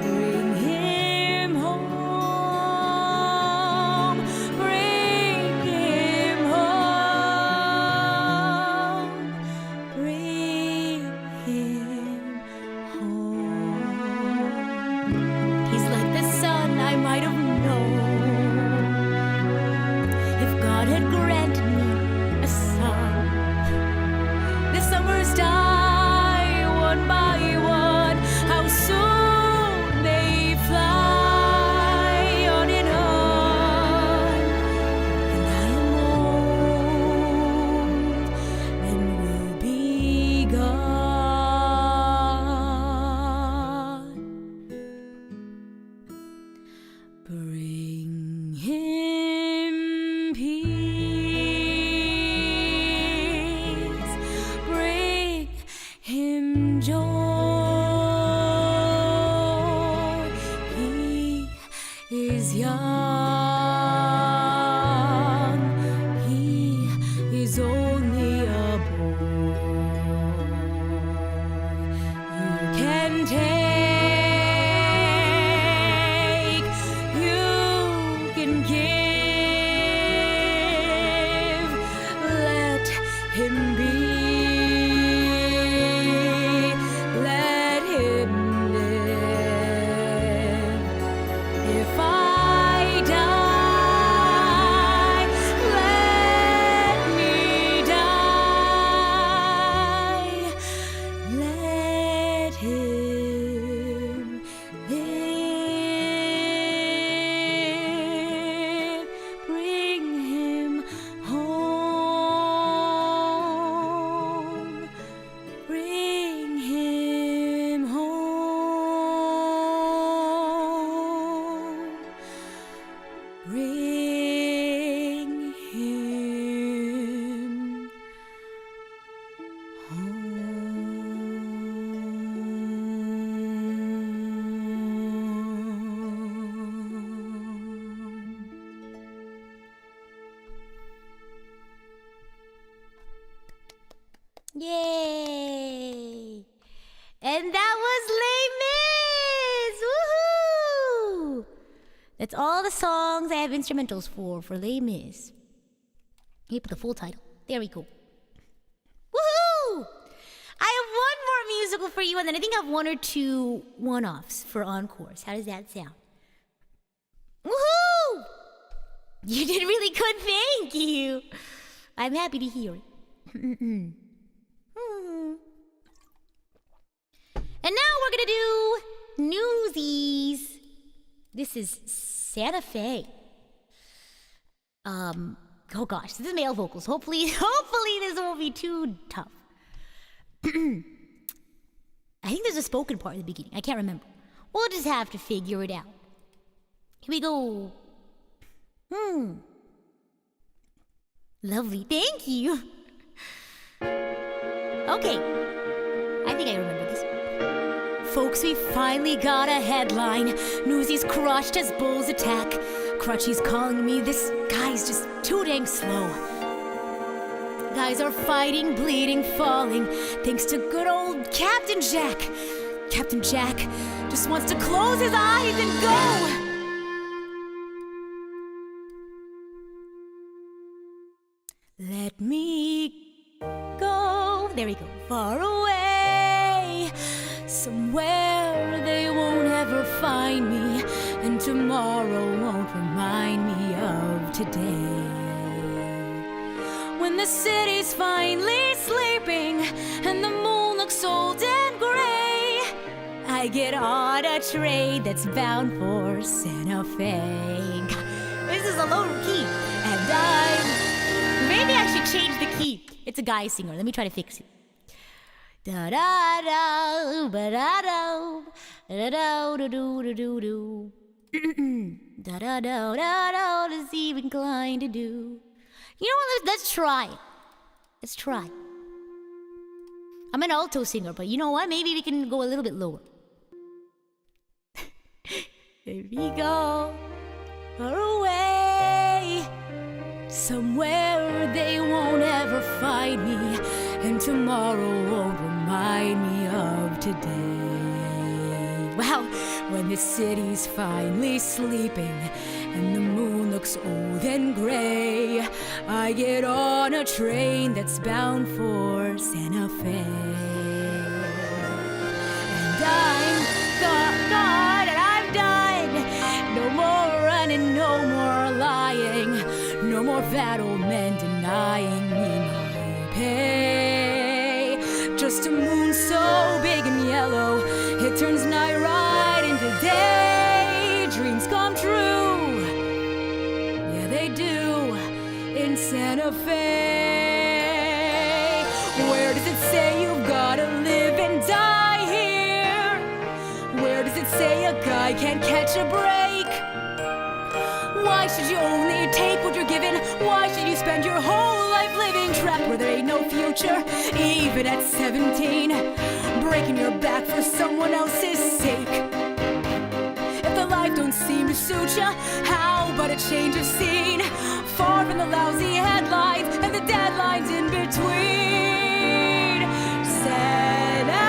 Bring him home, bring him home, bring him home. He's like the sun I might have known if God had granted me a son. The summers die one by one, how soon they fly on and on. And I am old and will be gone. Bring him peace, bring him joy. He is young, he is only a boy. You can take, you can give, let him be, let him live. If I die, let me die, let him live. Bring him home, bring him home, bring him home. Yay! And that was Les Mis! Woohoo! That's all the songs I have instrumentals for Les Mis. Here, put the full title. There we go. Woohoo! I have one more musical for you, and then I think I have one or two one-offs for encores. How does that sound? Woohoo! You did really good, thank you. I'm happy to hear it. And now we're gonna do Newsies. This is Santa Fe. Oh gosh, this is male vocals. Hopefully this won't be too tough. I think there's a spoken part in the beginning. I can't remember. We'll just have to figure it out. Here we go. Lovely, thank you. Okay, I think I remember this. Folks, we finally got a headline. Newsies crushed as bulls attack. Crutchy's calling me, this guy's just too dang slow. Guys are fighting, bleeding, falling, thanks to good old Captain Jack. Captain Jack just wants to close his eyes and go. Let me go, there we go, far away, somewhere they won't ever find me, and tomorrow won't remind me of today. When the city's finally sleeping and the moon looks old and gray, I get on a train that's bound for Santa Fe. This is a low key, and maybe I should change the key. It's a guy singer. Let me try to fix it. Da da da ba da da da da da do do do do. Da da da da da. Does he inclined to do? You know what? Let's try. Let's try. I'm an alto singer, but you know what? Maybe we can go a little bit lower. There we go. Far away, somewhere they won't ever find me, and tomorrow won't remind me of today. Well, when the city's finally sleeping and the moon looks old and gray, I get on a train that's bound for Santa Fe. And I'm gone and I'm done. No more running, no more lying. No more fat old men denying me my pay. Just a moon so big and yellow, it turns night right into day. Dreams come true, yeah they do, in Santa Fe. Where does it say you've gotta live and die here? Where does it say a guy can't catch a break? Why should you only take what you're given? Why should you spend your whole life living trapped where there ain't no future? Even at 17, breaking your back for someone else's sake. If the life don't seem to suit you, how about a change of scene? Far from the lousy headlines and the deadlines in between. Santa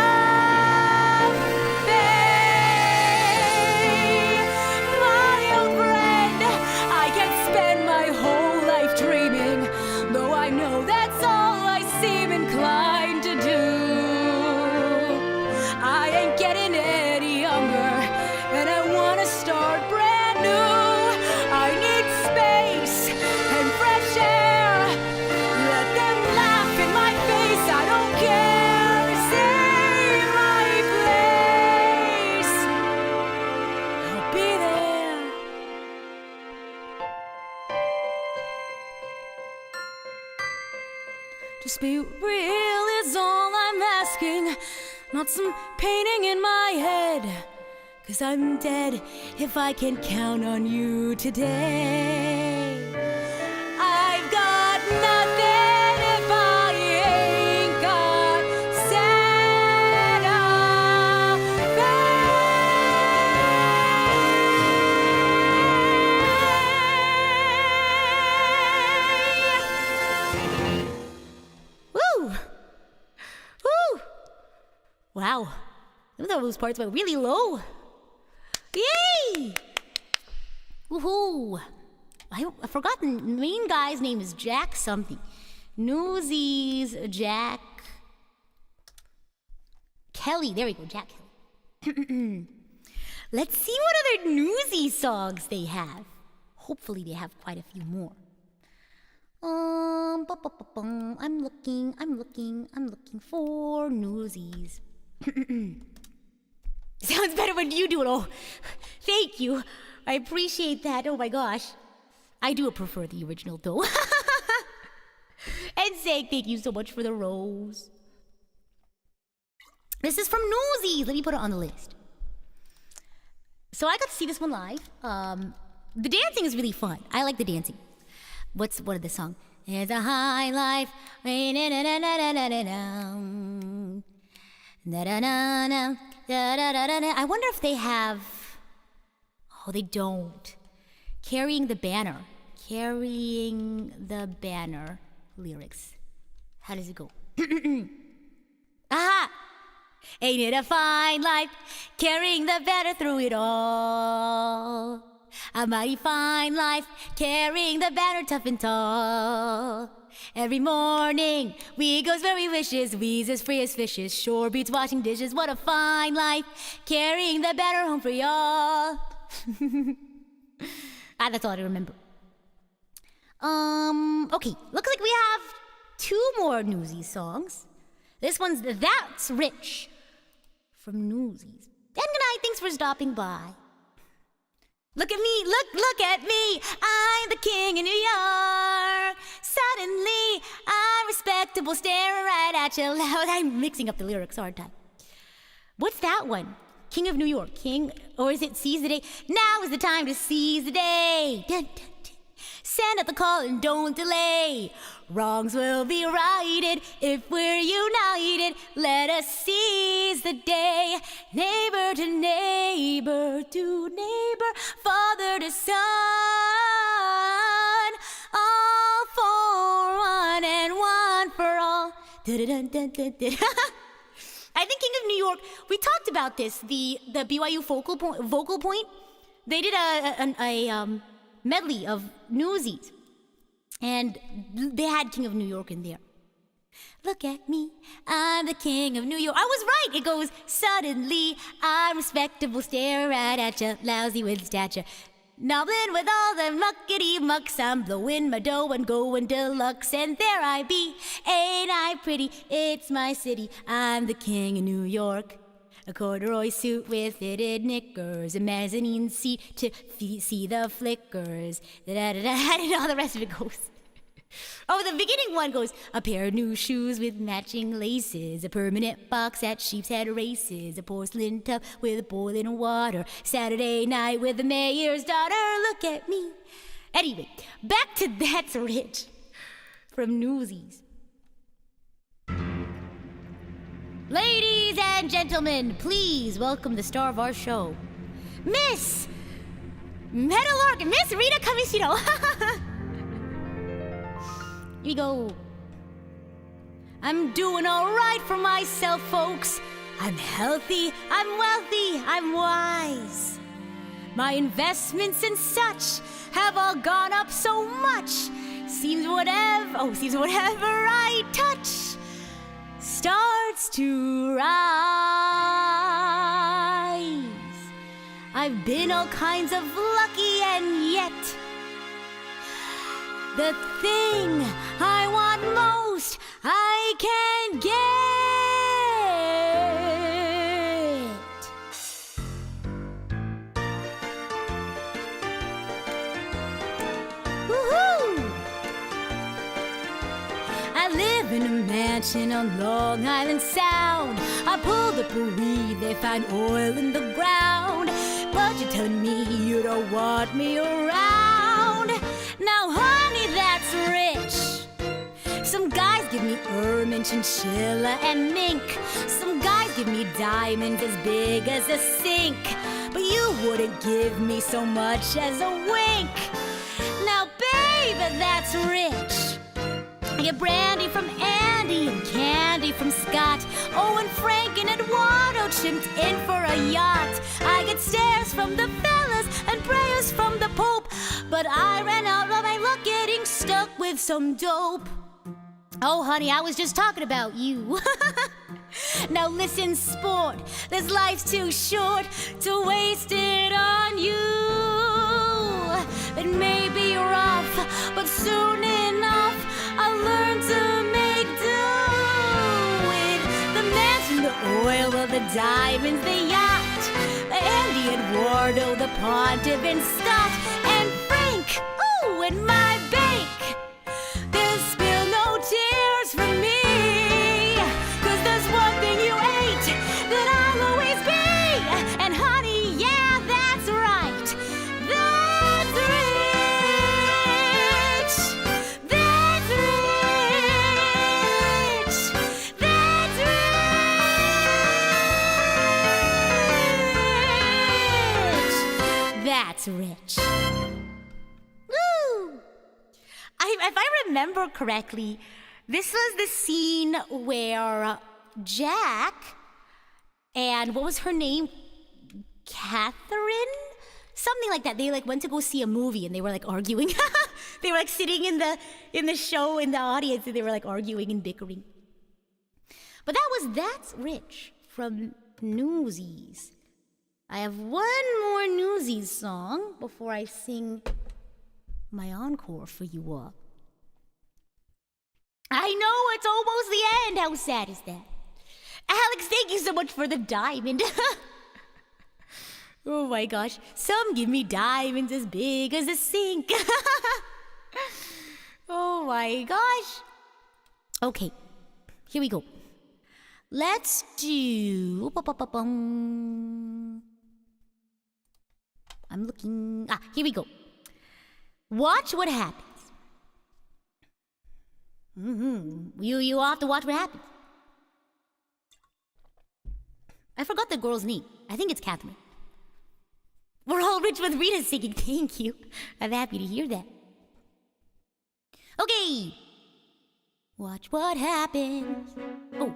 no, that's all I seem inclined to do. I ain't getting any younger, and I wanna start brand new. I need space and fresh air. Let them laugh in my face, I don't care. Save my place, I'll be there. Just be real is all I'm asking, not some painting in my head. 'Cause I'm dead if I can't count on you today. I've got nothing if I ain't got Santa Fe. Woo! Woo! Wow. Some of those parts were really low. Yay! Woohoo! I forgot the main guy's name is Jack something. Newsies Jack Kelly. There we go, Jack Kelly. Let's see what other Newsies songs they have. Hopefully they have quite a few more. I'm looking for Newsies. Sounds better when you do it. Oh, thank you. I appreciate that. Oh my gosh. I do prefer the original though. And saying thank you so much for the rose. This is from Newsies. Let me put it on the list. So I got to see this one live. The dancing is really fun. I like the dancing. What is the song? It's a high life. Da, da, da, da, da. I wonder if they have... Oh, they don't. Carrying the banner. Carrying the banner lyrics. How does it go? Aha! Ain't it a fine life, carrying the banner through it all? A mighty fine life, carrying the banner tough and tall. Every morning, we goes where we wishes, we's as free as fishes, shore beats washing dishes. What a fine life, carrying the banner home for y'all. That's all I remember. Okay, looks like we have 2 more Newsies songs. This one's That's Rich from Newsies. And good night, thanks for stopping by. Look at me, look at me. I'm the king of New York. Suddenly, I'm respectable, staring right at you loud. I'm mixing up the lyrics, aren't I? What's that one? King of New York, king, or is it seize the day? Now is the time to seize the day. Dun, dun, dun. Send out the call and don't delay. Wrongs will be righted if we're united. Let us seize the day. Neighbor to neighbor to neighbor, father to son, all for one and one for all. I think King of New York, we talked about this, the BYU vocal point. They did a medley of Newsies, and they had King of New York in there. Look at me, I'm the king of New York. I was right. It goes, suddenly I'm respectable, stare right at ya, lousy with stature. Nobbling with all the muckety mucks, I'm blowing my dough and going deluxe, and there I be. Ain't I pretty? It's my city. I'm the king of New York. A corduroy suit with fitted knickers, a mezzanine seat to see the flickers. Da-da-da-da, and all the rest of it goes. Oh, the beginning one goes, a pair of new shoes with matching laces, a permanent box at Sheep's Head races, a porcelain tub with boiling water, Saturday night with the mayor's daughter. Look at me. Anyway, back to That's Rich from Newsies. Ladies and gentlemen, please welcome the star of our show, Miss Meadowlark, Miss Rita Kamishiro. Here we go. I'm doing all right for myself, folks. I'm healthy, I'm wealthy, I'm wise. My investments and such have all gone up so much. Seems whatever I touch starts to rise. I've been all kinds of lucky, and yet the thing I want most, I can't get. Woohoo! I live in a mansion on Long Island Sound. I pulled up a weed, they find oil in the ground. But you're telling me you don't want me around. Now, honey, that's rich. Some guys give me ermine, chinchilla, and mink. Some guys give me diamonds as big as a sink. But you wouldn't give me so much as a wink. Now, baby, that's rich. I get brandy from Andy and candy from Scott. Oh, and Frank and Eduardo chimped in for a yacht. I get stares from the fellas and prayers from the Pope. But I ran out of my luck getting stuck with some dope. Oh, honey, I was just talking about you. Now listen, sport, this life's too short to waste it on you. It may be rough, but soon enough I'll learn to make do with the mansion, the oil, the diamonds, the yacht, the Andy, Eduardo, the Pontiff, and Scott, and Frank, ooh, and my bank. They'll spill no tears for me, 'cause there's one thing you ain't that I'll always be. And honey, yeah, that's right. That's rich. That's rich. That's rich. rich. Woo! If I remember correctly, this was the scene where Jack and what was her name? Catherine? Something like that. They like went to go see a movie and they were like arguing. They were like sitting in the show in the audience and they were like arguing and bickering. But That's Rich from Newsies. I have one more Newsies song before I sing my encore for you all. I know it's almost the end. How sad is that? Alex, thank you so much for the diamond. Oh my gosh. Some give me diamonds as big as a sink. Oh my gosh. Okay, here we go. Let's do... I'm looking... here we go. Watch what happens. You all have to watch what happens. I forgot the girl's name. I think it's Catherine. We're all rich with Rita singing. Thank you. I'm happy to hear that. Okay. Watch what happens. Oh.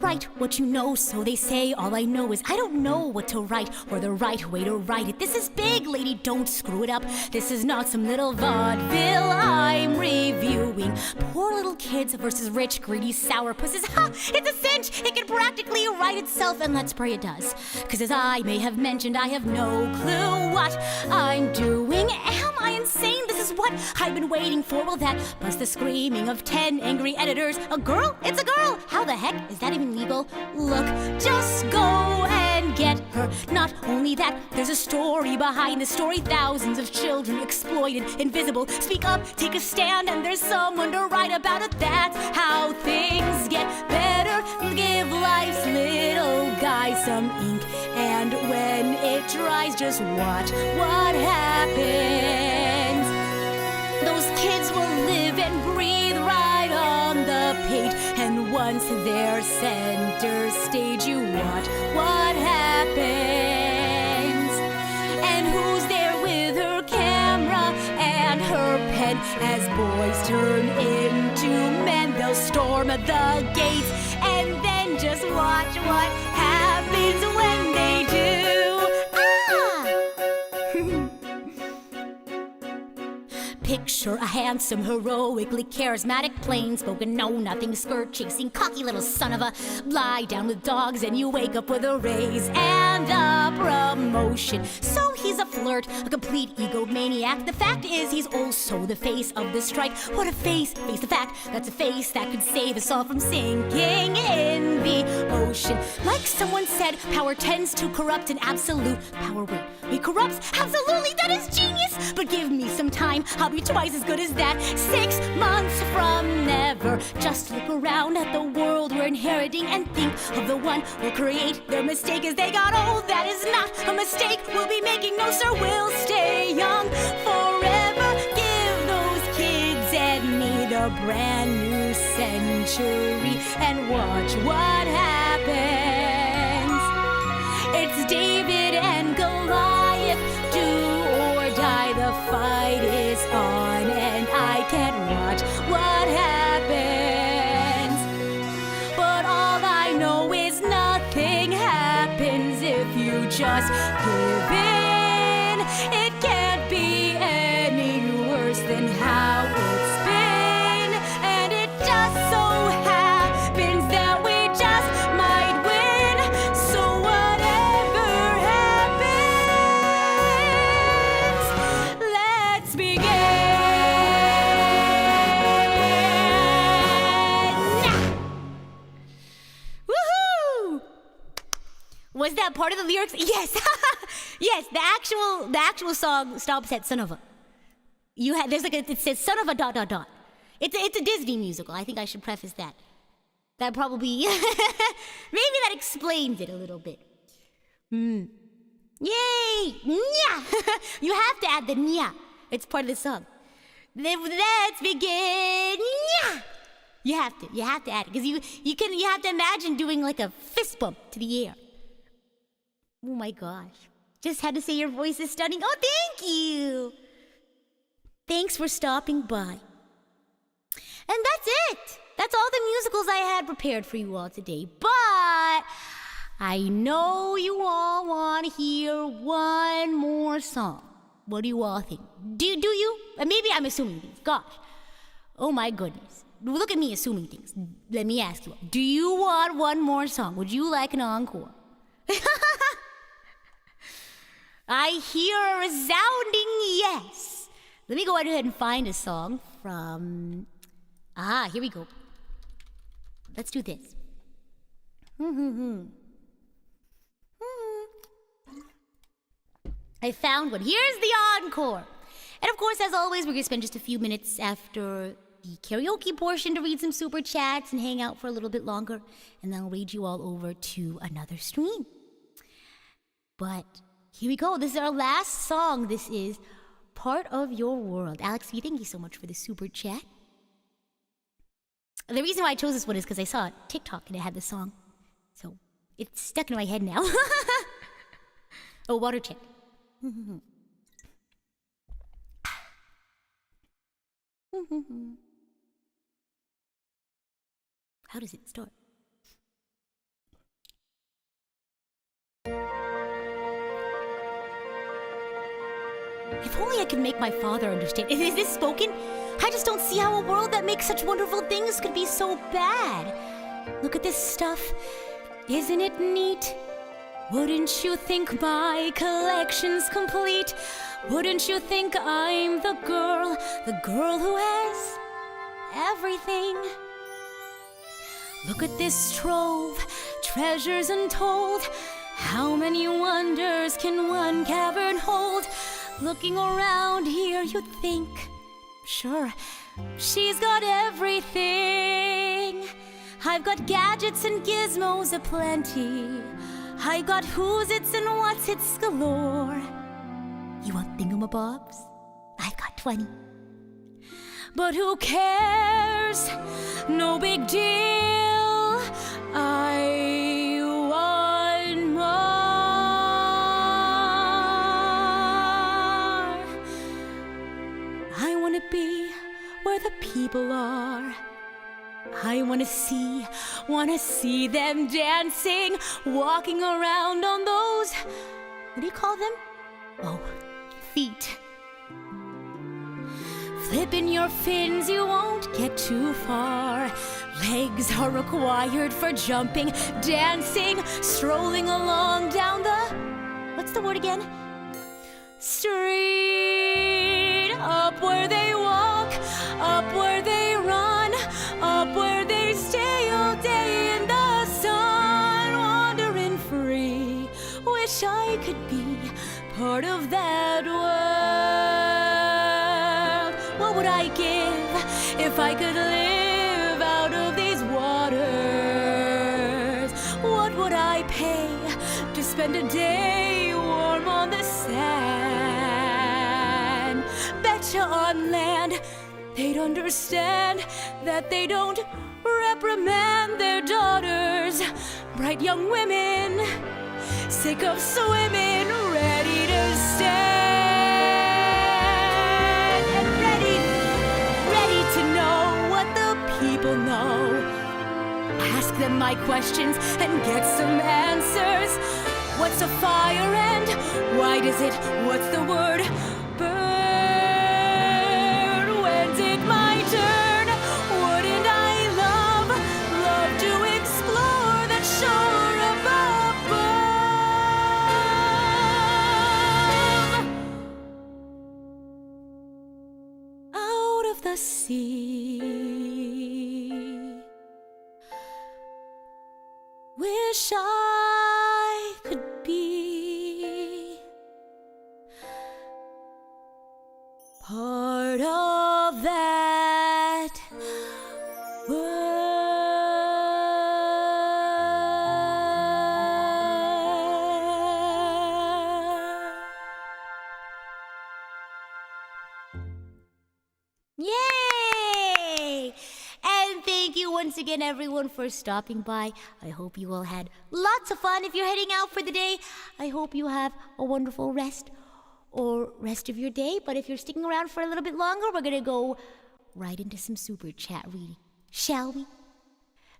Write what you know, so they say. All I know is I don't know what to write or the right way to write it. This is big, lady, don't screw it up. This is not some little vaudeville I'm reviewing. Poor little kids versus rich, greedy sourpusses. Ha! It's a cinch! It can practically write itself, and let's pray it does. Cause as I may have mentioned, I have no clue what I'm doing. Am I insane? This is what I've been waiting for. Well, that plus the screaming of 10 angry editors. A girl? It's a girl! How the heck is that even legal? Look, just go and get her. Not only that, there's a story behind the story. Thousands of children exploited, invisible. Speak up, take a stand, and there's someone to write about it. That's how things get better. Give life's little guy some ink, and when it dries, just watch what happens. Those kids will live and breathe right on the page, and once they're center stage, you watch what happens. And who's there with her camera and her pen? As boys turn into men, they'll storm the gates, and then just watch what happens when they do. Picture a handsome, heroically charismatic, plain-spoken, know-nothing, skirt-chasing, cocky little son of a... Lie down with dogs and you wake up with a raise and a promotion. So he's a flirt, a complete egomaniac. The fact is he's also the face of the strike. What a face! Face the fact, that's a face that could save us all from sinking in the ocean. Like someone said, power tends to corrupt, and absolute power will. It corrupts? Absolutely, that is genius! But give me some time, I'll be twice as good as that. 6 months from never. Just look around at the world we're inheriting and think of the one we'll create. Their mistake is they got old. That is not a mistake we'll be making. No, sir, we'll stay young forever. Give those kids and me the brand new century and watch what happens. It's David and Goliath. Do or die, the fight is on, and I can't watch what happens. But all I know is nothing happens if you just give in. It can't be any worse than how it's been, and it just so happens that we just might win. So whatever happens, let's begin. Woohoo! Was that part of the lyrics? Yes. Yes, the actual song stops at son of a. It says son of a ... It's a Disney musical. I think I should preface that. That probably maybe that explains it a little bit. Yay! Nya! You have to add the nya. It's part of the song. Let's begin. Nya! You have to add it because you have to imagine doing like a fist bump to the air. Oh my gosh. Just had to say your voice is stunning. Oh, thank you. Thanks for stopping by. And that's it. That's all the musicals I had prepared for you all today. But I know you all want to hear one more song. What do you all think? Do you? Maybe I'm assuming things. Gosh. Oh my goodness. Look at me assuming things. Let me ask you. Do you want one more song? Would you like an encore? I hear a resounding yes. Let me go ahead and find a song from... here we go. Let's do this. I found one. Here's the encore. And of course, as always, we're going to spend just a few minutes after the karaoke portion to read some super chats and hang out for a little bit longer. And then I'll read you all over to another stream. But here we go. This is our last song. This is Part of Your World. Alex V, thank you so much for the super chat. The reason why I chose this one is because I saw a TikTok and it had this song. So it's stuck in my head now. Oh, water check. How does it start? If only I could make my father understand. Is this spoken? I just don't see how a world that makes such wonderful things could be so bad. Look at this stuff. Isn't it neat? Wouldn't you think my collection's complete? Wouldn't you think I'm the girl who has everything? Look at this trove, treasures untold. How many wonders can one cavern hold? Looking around here, you'd think, sure, she's got everything. I've got gadgets and gizmos aplenty. I've got who's its and what's its galore. You want thingamabobs? I've got 20. But who cares? No big deal. I want more. I want to be where the people are. I want to see them dancing, walking around on those, what do you call them? Oh, feet. Flipping your fins, you won't get too far. Legs are required for jumping, dancing, strolling along down the, what's the word again? Street. Up where they walk, up where they run, up where they stay all day in the sun, wandering free. Wish I could be part of that world. What would I give if I could live out of these waters? What would I pay to spend a day warm on the sand? Betcha on land they'd understand that they don't reprimand their daughters. Bright young women, sick of swimming, ready to stand. And ready to know what the people know. Ask them my questions and get some answers. What's a fire and why does it, what's the word, burn? When's it my turn? Wouldn't I love to explore that shore above? Out of the sea. Wish I could be part of that world. Yay! And thank thank you once again, everyone, for stopping by. I hope you all had lots of fun. If you're heading out for the day, I hope you have a wonderful rest of your day. But if you're sticking around for a little bit longer, we're going to go right into some super chat reading. Shall we?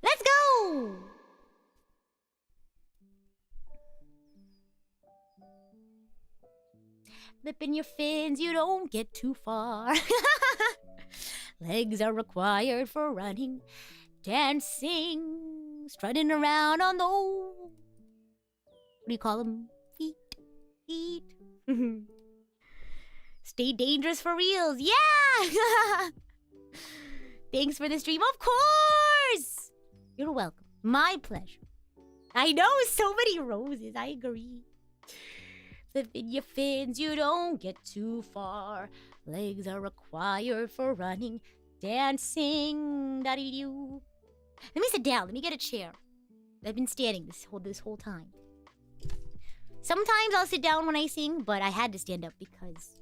Let's go! Flipping your fins, you don't get too far. Legs are required for running, dancing, strutting around on the what do you call them? Feet. Stay dangerous for reals. Yeah! Thanks for the stream. Of course! You're welcome. My pleasure. I know, so many roses. I agree. Flipping your fins, you don't get too far. Legs are required for running, dancing, da-dee-doo. Let me sit down. Let me get a chair. I've been standing this whole time. Sometimes I'll sit down when I sing, but I had to stand up because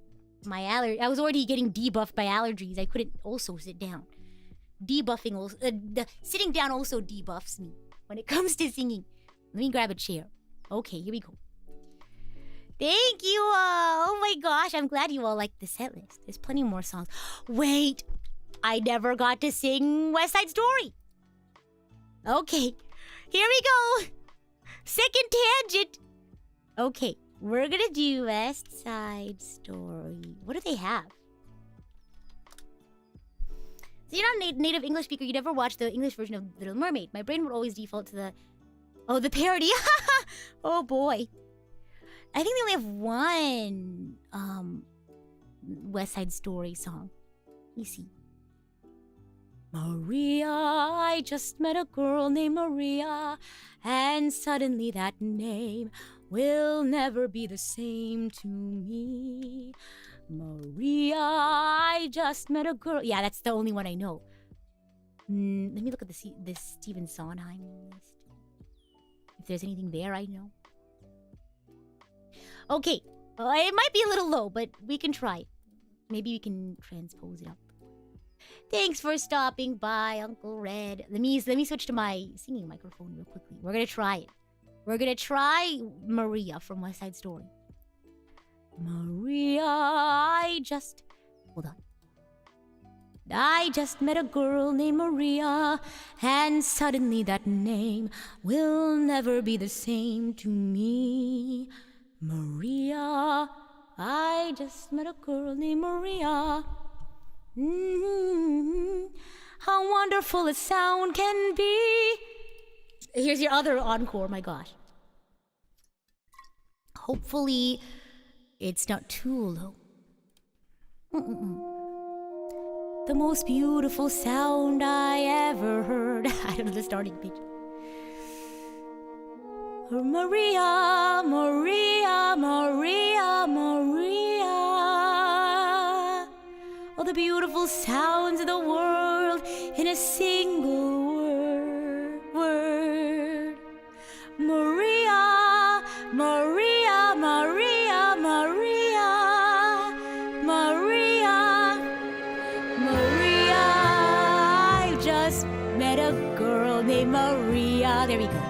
I was already getting debuffed by allergies. I couldn't also sit down. Debuffing also, sitting down also debuffs me when it comes to singing. Let me grab a chair. Okay, here we go. Thank you all. Oh my gosh, I'm glad you all liked the set list. There's plenty more songs. Wait, I never got to sing West Side Story. Okay, here we go. Second tangent. Okay, we're gonna do West Side Story. What do they have? So you're not a native English speaker. You never watched the English version of Little Mermaid. My brain would always default to the parody. Oh boy. I think they only have one West Side Story song. Let me see. Maria, I just met a girl named Maria, and suddenly that name will never be the same to me. Maria, I just met a girl. Yeah, that's the only one I know. Let me look at this Stephen Sondheim list. If there's anything there I know. Okay, it might be a little low, but we can try it. Maybe we can transpose it up. Thanks for stopping by, Uncle Red. Let me switch to my singing microphone real quickly. We're gonna try it. We're gonna try Maria from West Side Story. Maria, hold on. I just met a girl named Maria, and suddenly that name will never be the same to me. Maria, I just met a girl named Maria. How wonderful a sound can be. Here's your other encore, my gosh. Hopefully, it's not too low. The most beautiful sound I ever heard. I don't know the starting pitch. Maria, Maria, Maria, Maria. All the beautiful sounds of the world in a single word. Maria, Maria, Maria, Maria, Maria, Maria. I just met a girl named Maria. There we go.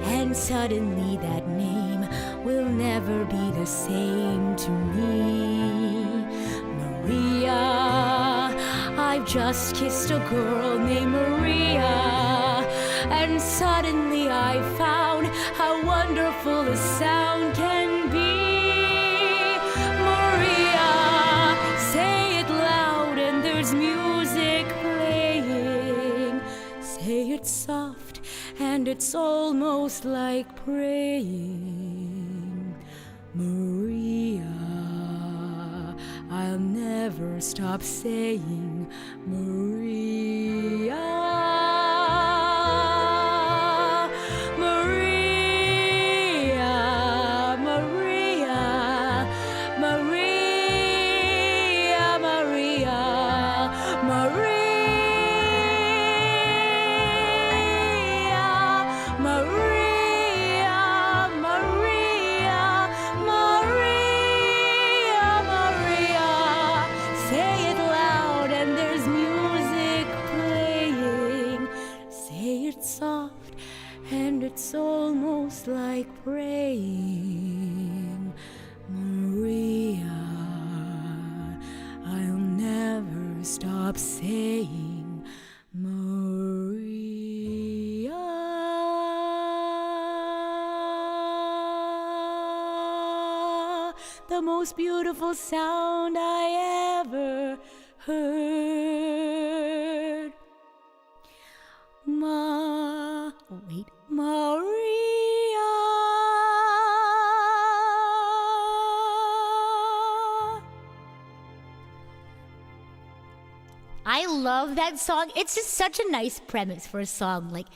And suddenly that name will never be the same to me. Maria, I've just kissed a girl named Maria, and suddenly I found how wonderful a sound can be. Maria, say it loud and there's music playing. Say it soft and it's almost like praying. Maria, I'll never stop saying Maria. Maria, Maria, Maria, Maria, Maria. Say it loud and there's music playing. stop saying Maria. The most beautiful sound I ever heard. Maria. I love that song. It's just such a nice premise for a song. Like,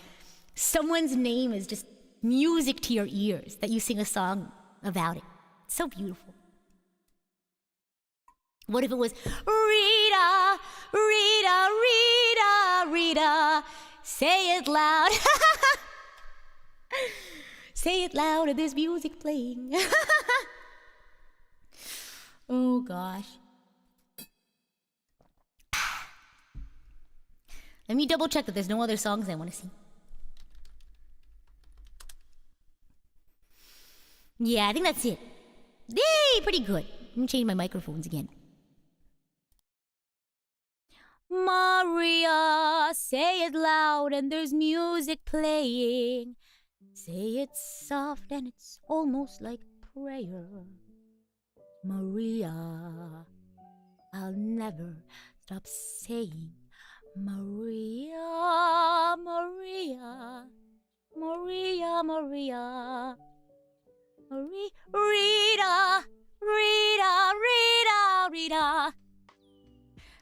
someone's name is just music to your ears that you sing a song about it. It's so beautiful. What if it was Rita, Rita, Rita, Rita? Say it loud. Say it louder, there's music playing. Oh gosh. Let me double check that there's no other songs I want to sing. Yeah, I think that's it. Yay, pretty good. Let me change my microphones again. Maria, say it loud and there's music playing. Say it soft and it's almost like prayer. Maria, I'll never stop saying Maria, Maria, Maria, Maria, Rita, Rita, Rita, Rita.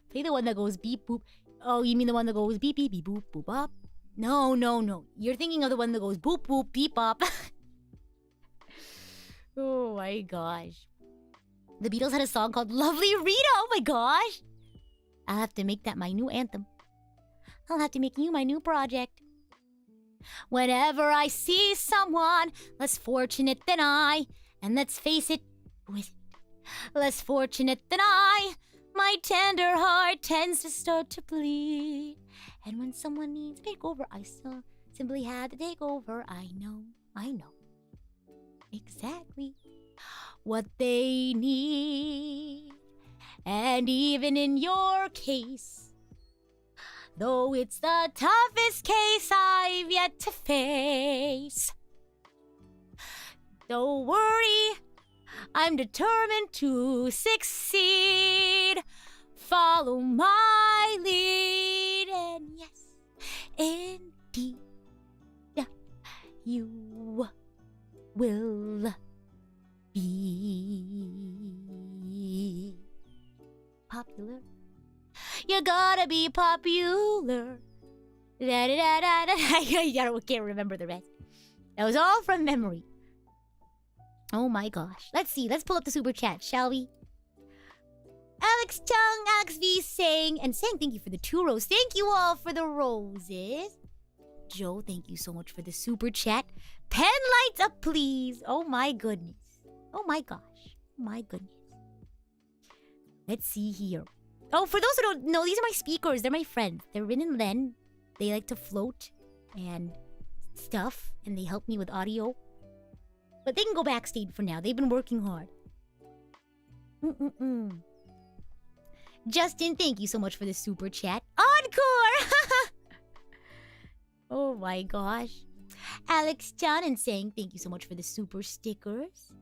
Play the one that goes beep boop. Oh, you mean the one that goes beep beep beep boop boop bop? No, no, no. You're thinking of the one that goes boop boop beep bop. Oh my gosh. The Beatles had a song called Lovely Rita. Oh my gosh. I'll have to make that my new anthem. I'll have to make you my new project. Whenever I see someone less fortunate than I, and let's face it, with less fortunate than I, my tender heart tends to start to bleed. And when someone needs a takeover, I simply had to take over. I know exactly what they need. And even in your case, though it's the toughest case I've yet to face, don't worry, I'm determined to succeed. Follow my lead, and yes, indeed, you will be popular. You gotta be popular. I can't remember the rest. That was all from memory. Oh my gosh. Let's see. Let's pull up the super chat, shall we? Alex Chung, Alex V saying thank you for the 2 roses. Thank you all for the roses. Joe, thank you so much for the super chat. Pen lights up, please. Oh my goodness. Oh my gosh. Oh my goodness. Let's see here. Oh, for those who don't know, these are my speakers. They're my friends. They're Rin and Len. They like to float and stuff, and they help me with audio. But they can go backstage for now. They've been working hard. Justin, thank you so much for the super chat. Encore! Oh my gosh. Alex Chan and saying thank you so much for the super stickers.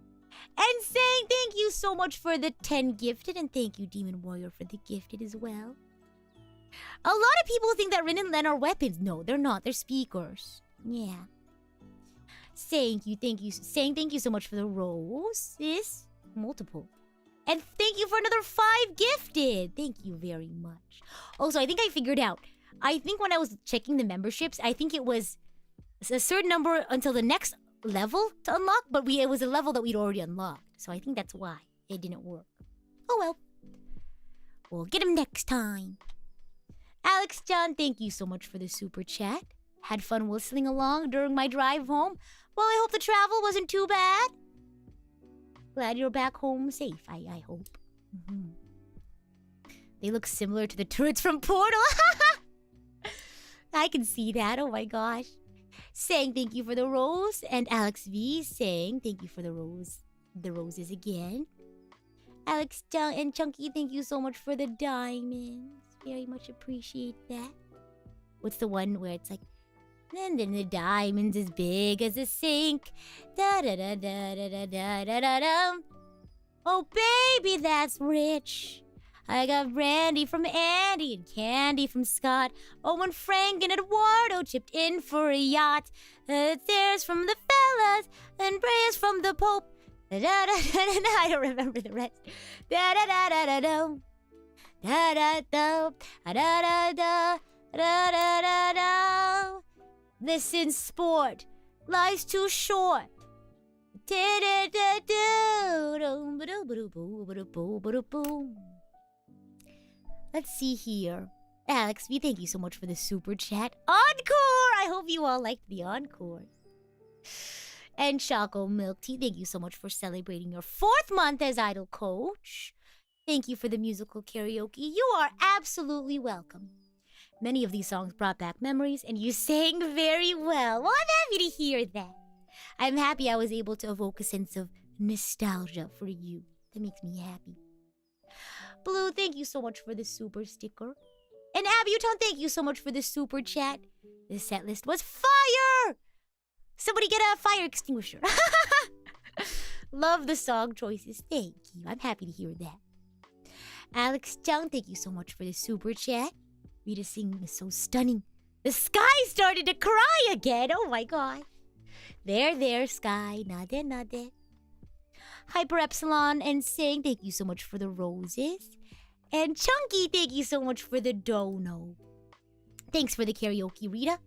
And saying thank you so much for the 10 gifted. And thank you, Demon Warrior, for the gifted as well. A lot of people think that Rin and Len are weapons. No, they're not. They're speakers. Yeah. Saying thank you so much for the roses. Multiple. And thank you for another 5 gifted. Thank you very much. Also, I think I figured out. I think when I was checking the memberships, I think it was a certain number until the next level to unlock, but it was a level that we'd already unlocked. So I think that's why it didn't work. Oh well. We'll get him next time. Alex John, thank you so much for the super chat. Had fun whistling along during my drive home. Well, I hope the travel wasn't too bad. Glad you're back home safe, I hope. They look similar to the turrets from Portal. I can see that, oh my gosh. Saying thank you for the rose. And Alex V saying thank you for the roses again. Alex and Chunky, thank you so much for the diamonds. Very much appreciate that. What's the one where it's like, and then the diamond's as big as a sink. Da da da da da da da da da da. Oh baby, that's rich. I got brandy from Andy and candy from Scott. Oh, and Frank and Eduardo chipped in for a yacht. There's from the fellas and prayers from the Pope. Da da da da da. I don't remember the rest. Da da da da da da. Da da da da da da da da da da. Listen, sport, life's too short. Let's see here. Alex V, thank you so much for the super chat. Encore! I hope you all liked the encore. And Choco Milk Tea, thank you so much for celebrating your 4th month as Idol Coach. Thank you for the musical karaoke. You are absolutely welcome. Many of these songs brought back memories, and you sang very well. Well, I'm happy to hear that. I'm happy I was able to evoke a sense of nostalgia for you. That makes me happy. Blue, thank you so much for the super sticker. And Abuton, thank you so much for the super chat. This set list was fire! Somebody get a fire extinguisher. Love the song choices. Thank you. I'm happy to hear that. Alex Chung, thank you so much for the super chat. Rita singing is so stunning. The sky started to cry again. Oh my god. There, sky. Nade, nade. Hyper Epsilon and saying thank you so much for the roses. And Chunky, thank you so much for the dono. Thanks for the karaoke, Rita.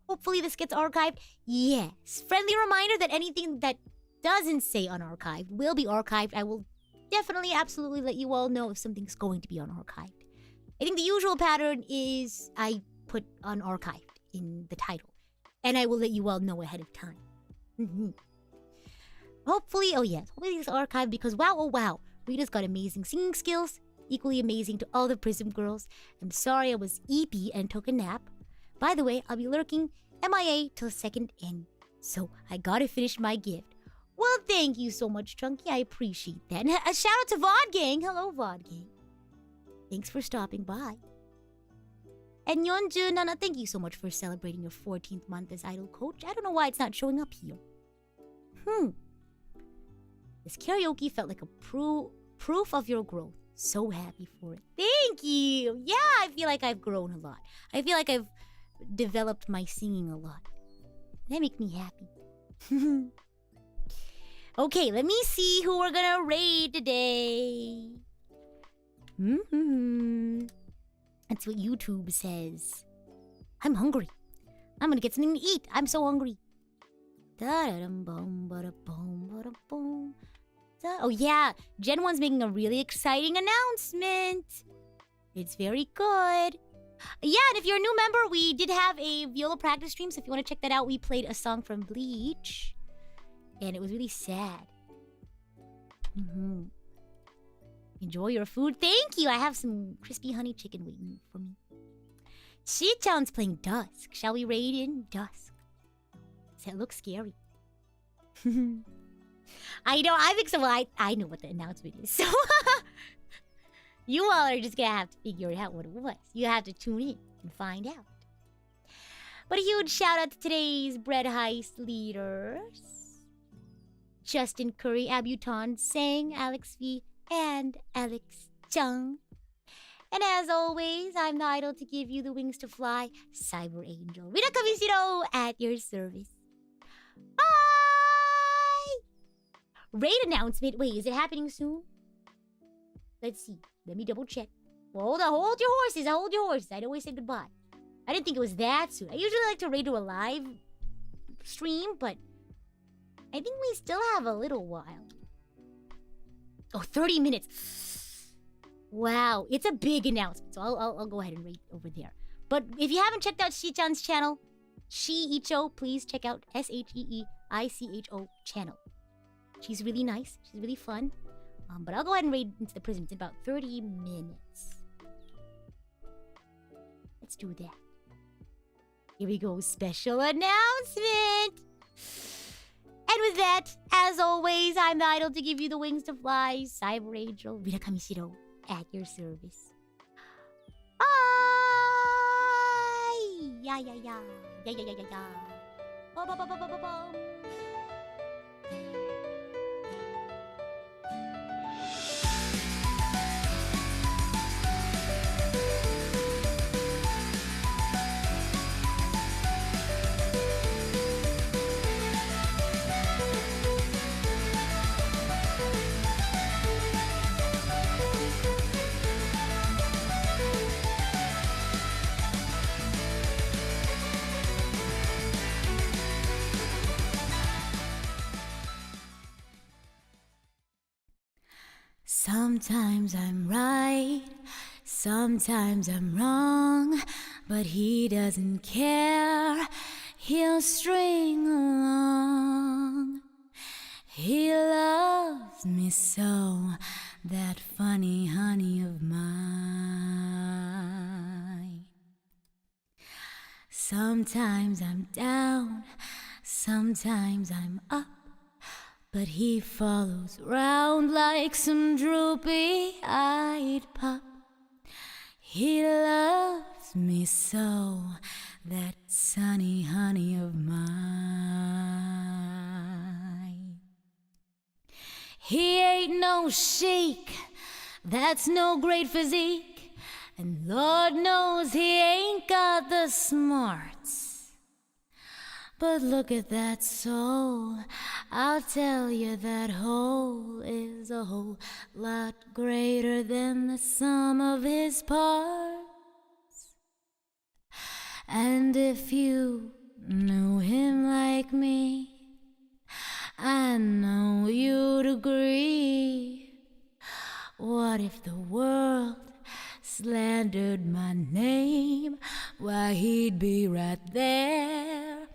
Hopefully this gets archived. Yes. Friendly reminder that anything that doesn't say unarchived will be archived. I will definitely, absolutely let you all know if something's going to be unarchived. I think the usual pattern is I put unarchived in the title. And I will let you all know ahead of time. Hopefully, oh yes, hopefully it's archived because wow, oh wow. Rita's got amazing singing skills. Equally amazing to all the PRISM girls. I'm sorry I was eepy and took a nap. By the way, I'll be lurking MIA till 2nd end. So I gotta finish my gift. Well, thank you so much, Chunky. I appreciate that. And a shout out to Vod Gang. Hello, Vod Gang. Thanks for stopping by. And Yeonju Nana, thank you so much for celebrating your 14th month as Idol Coach. I don't know why it's not showing up here. This karaoke felt like a proof of your growth. So happy for it. Thank you. Yeah, I feel like I've grown a lot. I feel like I've developed my singing a lot. That makes me happy. Okay, let me see who we're gonna raid today. That's what YouTube says. I'm hungry. I'm gonna get something to eat. I'm so hungry. Oh yeah, Gen 1's making a really exciting announcement. It's very good. Yeah, and if you're a new member, we did have a viola practice stream, so if you want to check that out, we played a song from Bleach. And it was really sad. Enjoy your food. Thank you. I have some crispy honey chicken waiting for me. Shi-chan's playing Dusk. Shall we raid in Dusk? That looks scary. I know. I think so. Well, I know what the announcement is. So you all are just gonna have to figure out what it was. You have to tune in and find out. But a huge shout out to today's bread heist leaders. Justin Curry, Abuton, Sang, Alex V, and Alex Chung. And as always, I'm the idol to give you the wings to fly, Cyber Angel. Rita Kamishiro at your service. Bye! Raid announcement. Wait, is it happening soon? Let's see. Let me double check. Well, hold on. Hold your horses. Hold your horses. I'd always say goodbye. I didn't think it was that soon. I usually like to raid to a live stream, but I think we still have a little while. Oh, 30 minutes. Wow, it's a big announcement, so I'll go ahead and rate over there. But if you haven't checked out Shi-chan's channel, Shi-icho, please check out SHEEICHO channel. She's really nice. She's really fun. But I'll go ahead and raid into the prism. It's in about 30 minutes. Let's do that. Here we go. Special announcement. And with that, as always, I'm the idol to give you the wings to fly. Cyber Angel, Rita Kamishiro, at your service. Bye! Yeah, yeah, yeah. Yeah, yeah, yeah, yeah, yeah. Bum, bum, bum, bum, bum, bum, bum. Sometimes I'm right, sometimes I'm wrong, but he doesn't care, he'll string along. He loves me so, that funny honey of mine. Sometimes I'm down, sometimes I'm up, but he follows round like some droopy-eyed pup. He loves me so, that sunny honey of mine. He ain't no sheik, that's no great physique, and Lord knows he ain't got the smarts. But look at that soul, I'll tell you that hole is a whole lot greater than the sum of his parts. And if you knew him like me, I know you'd agree. What if the world slandered my name? Why, he'd be right there,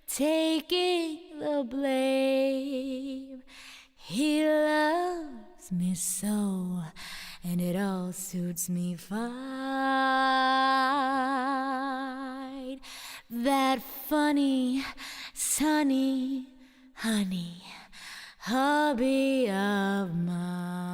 taking the blame. He loves me so, and it all suits me fine. That funny, sunny honey, hubby of mine.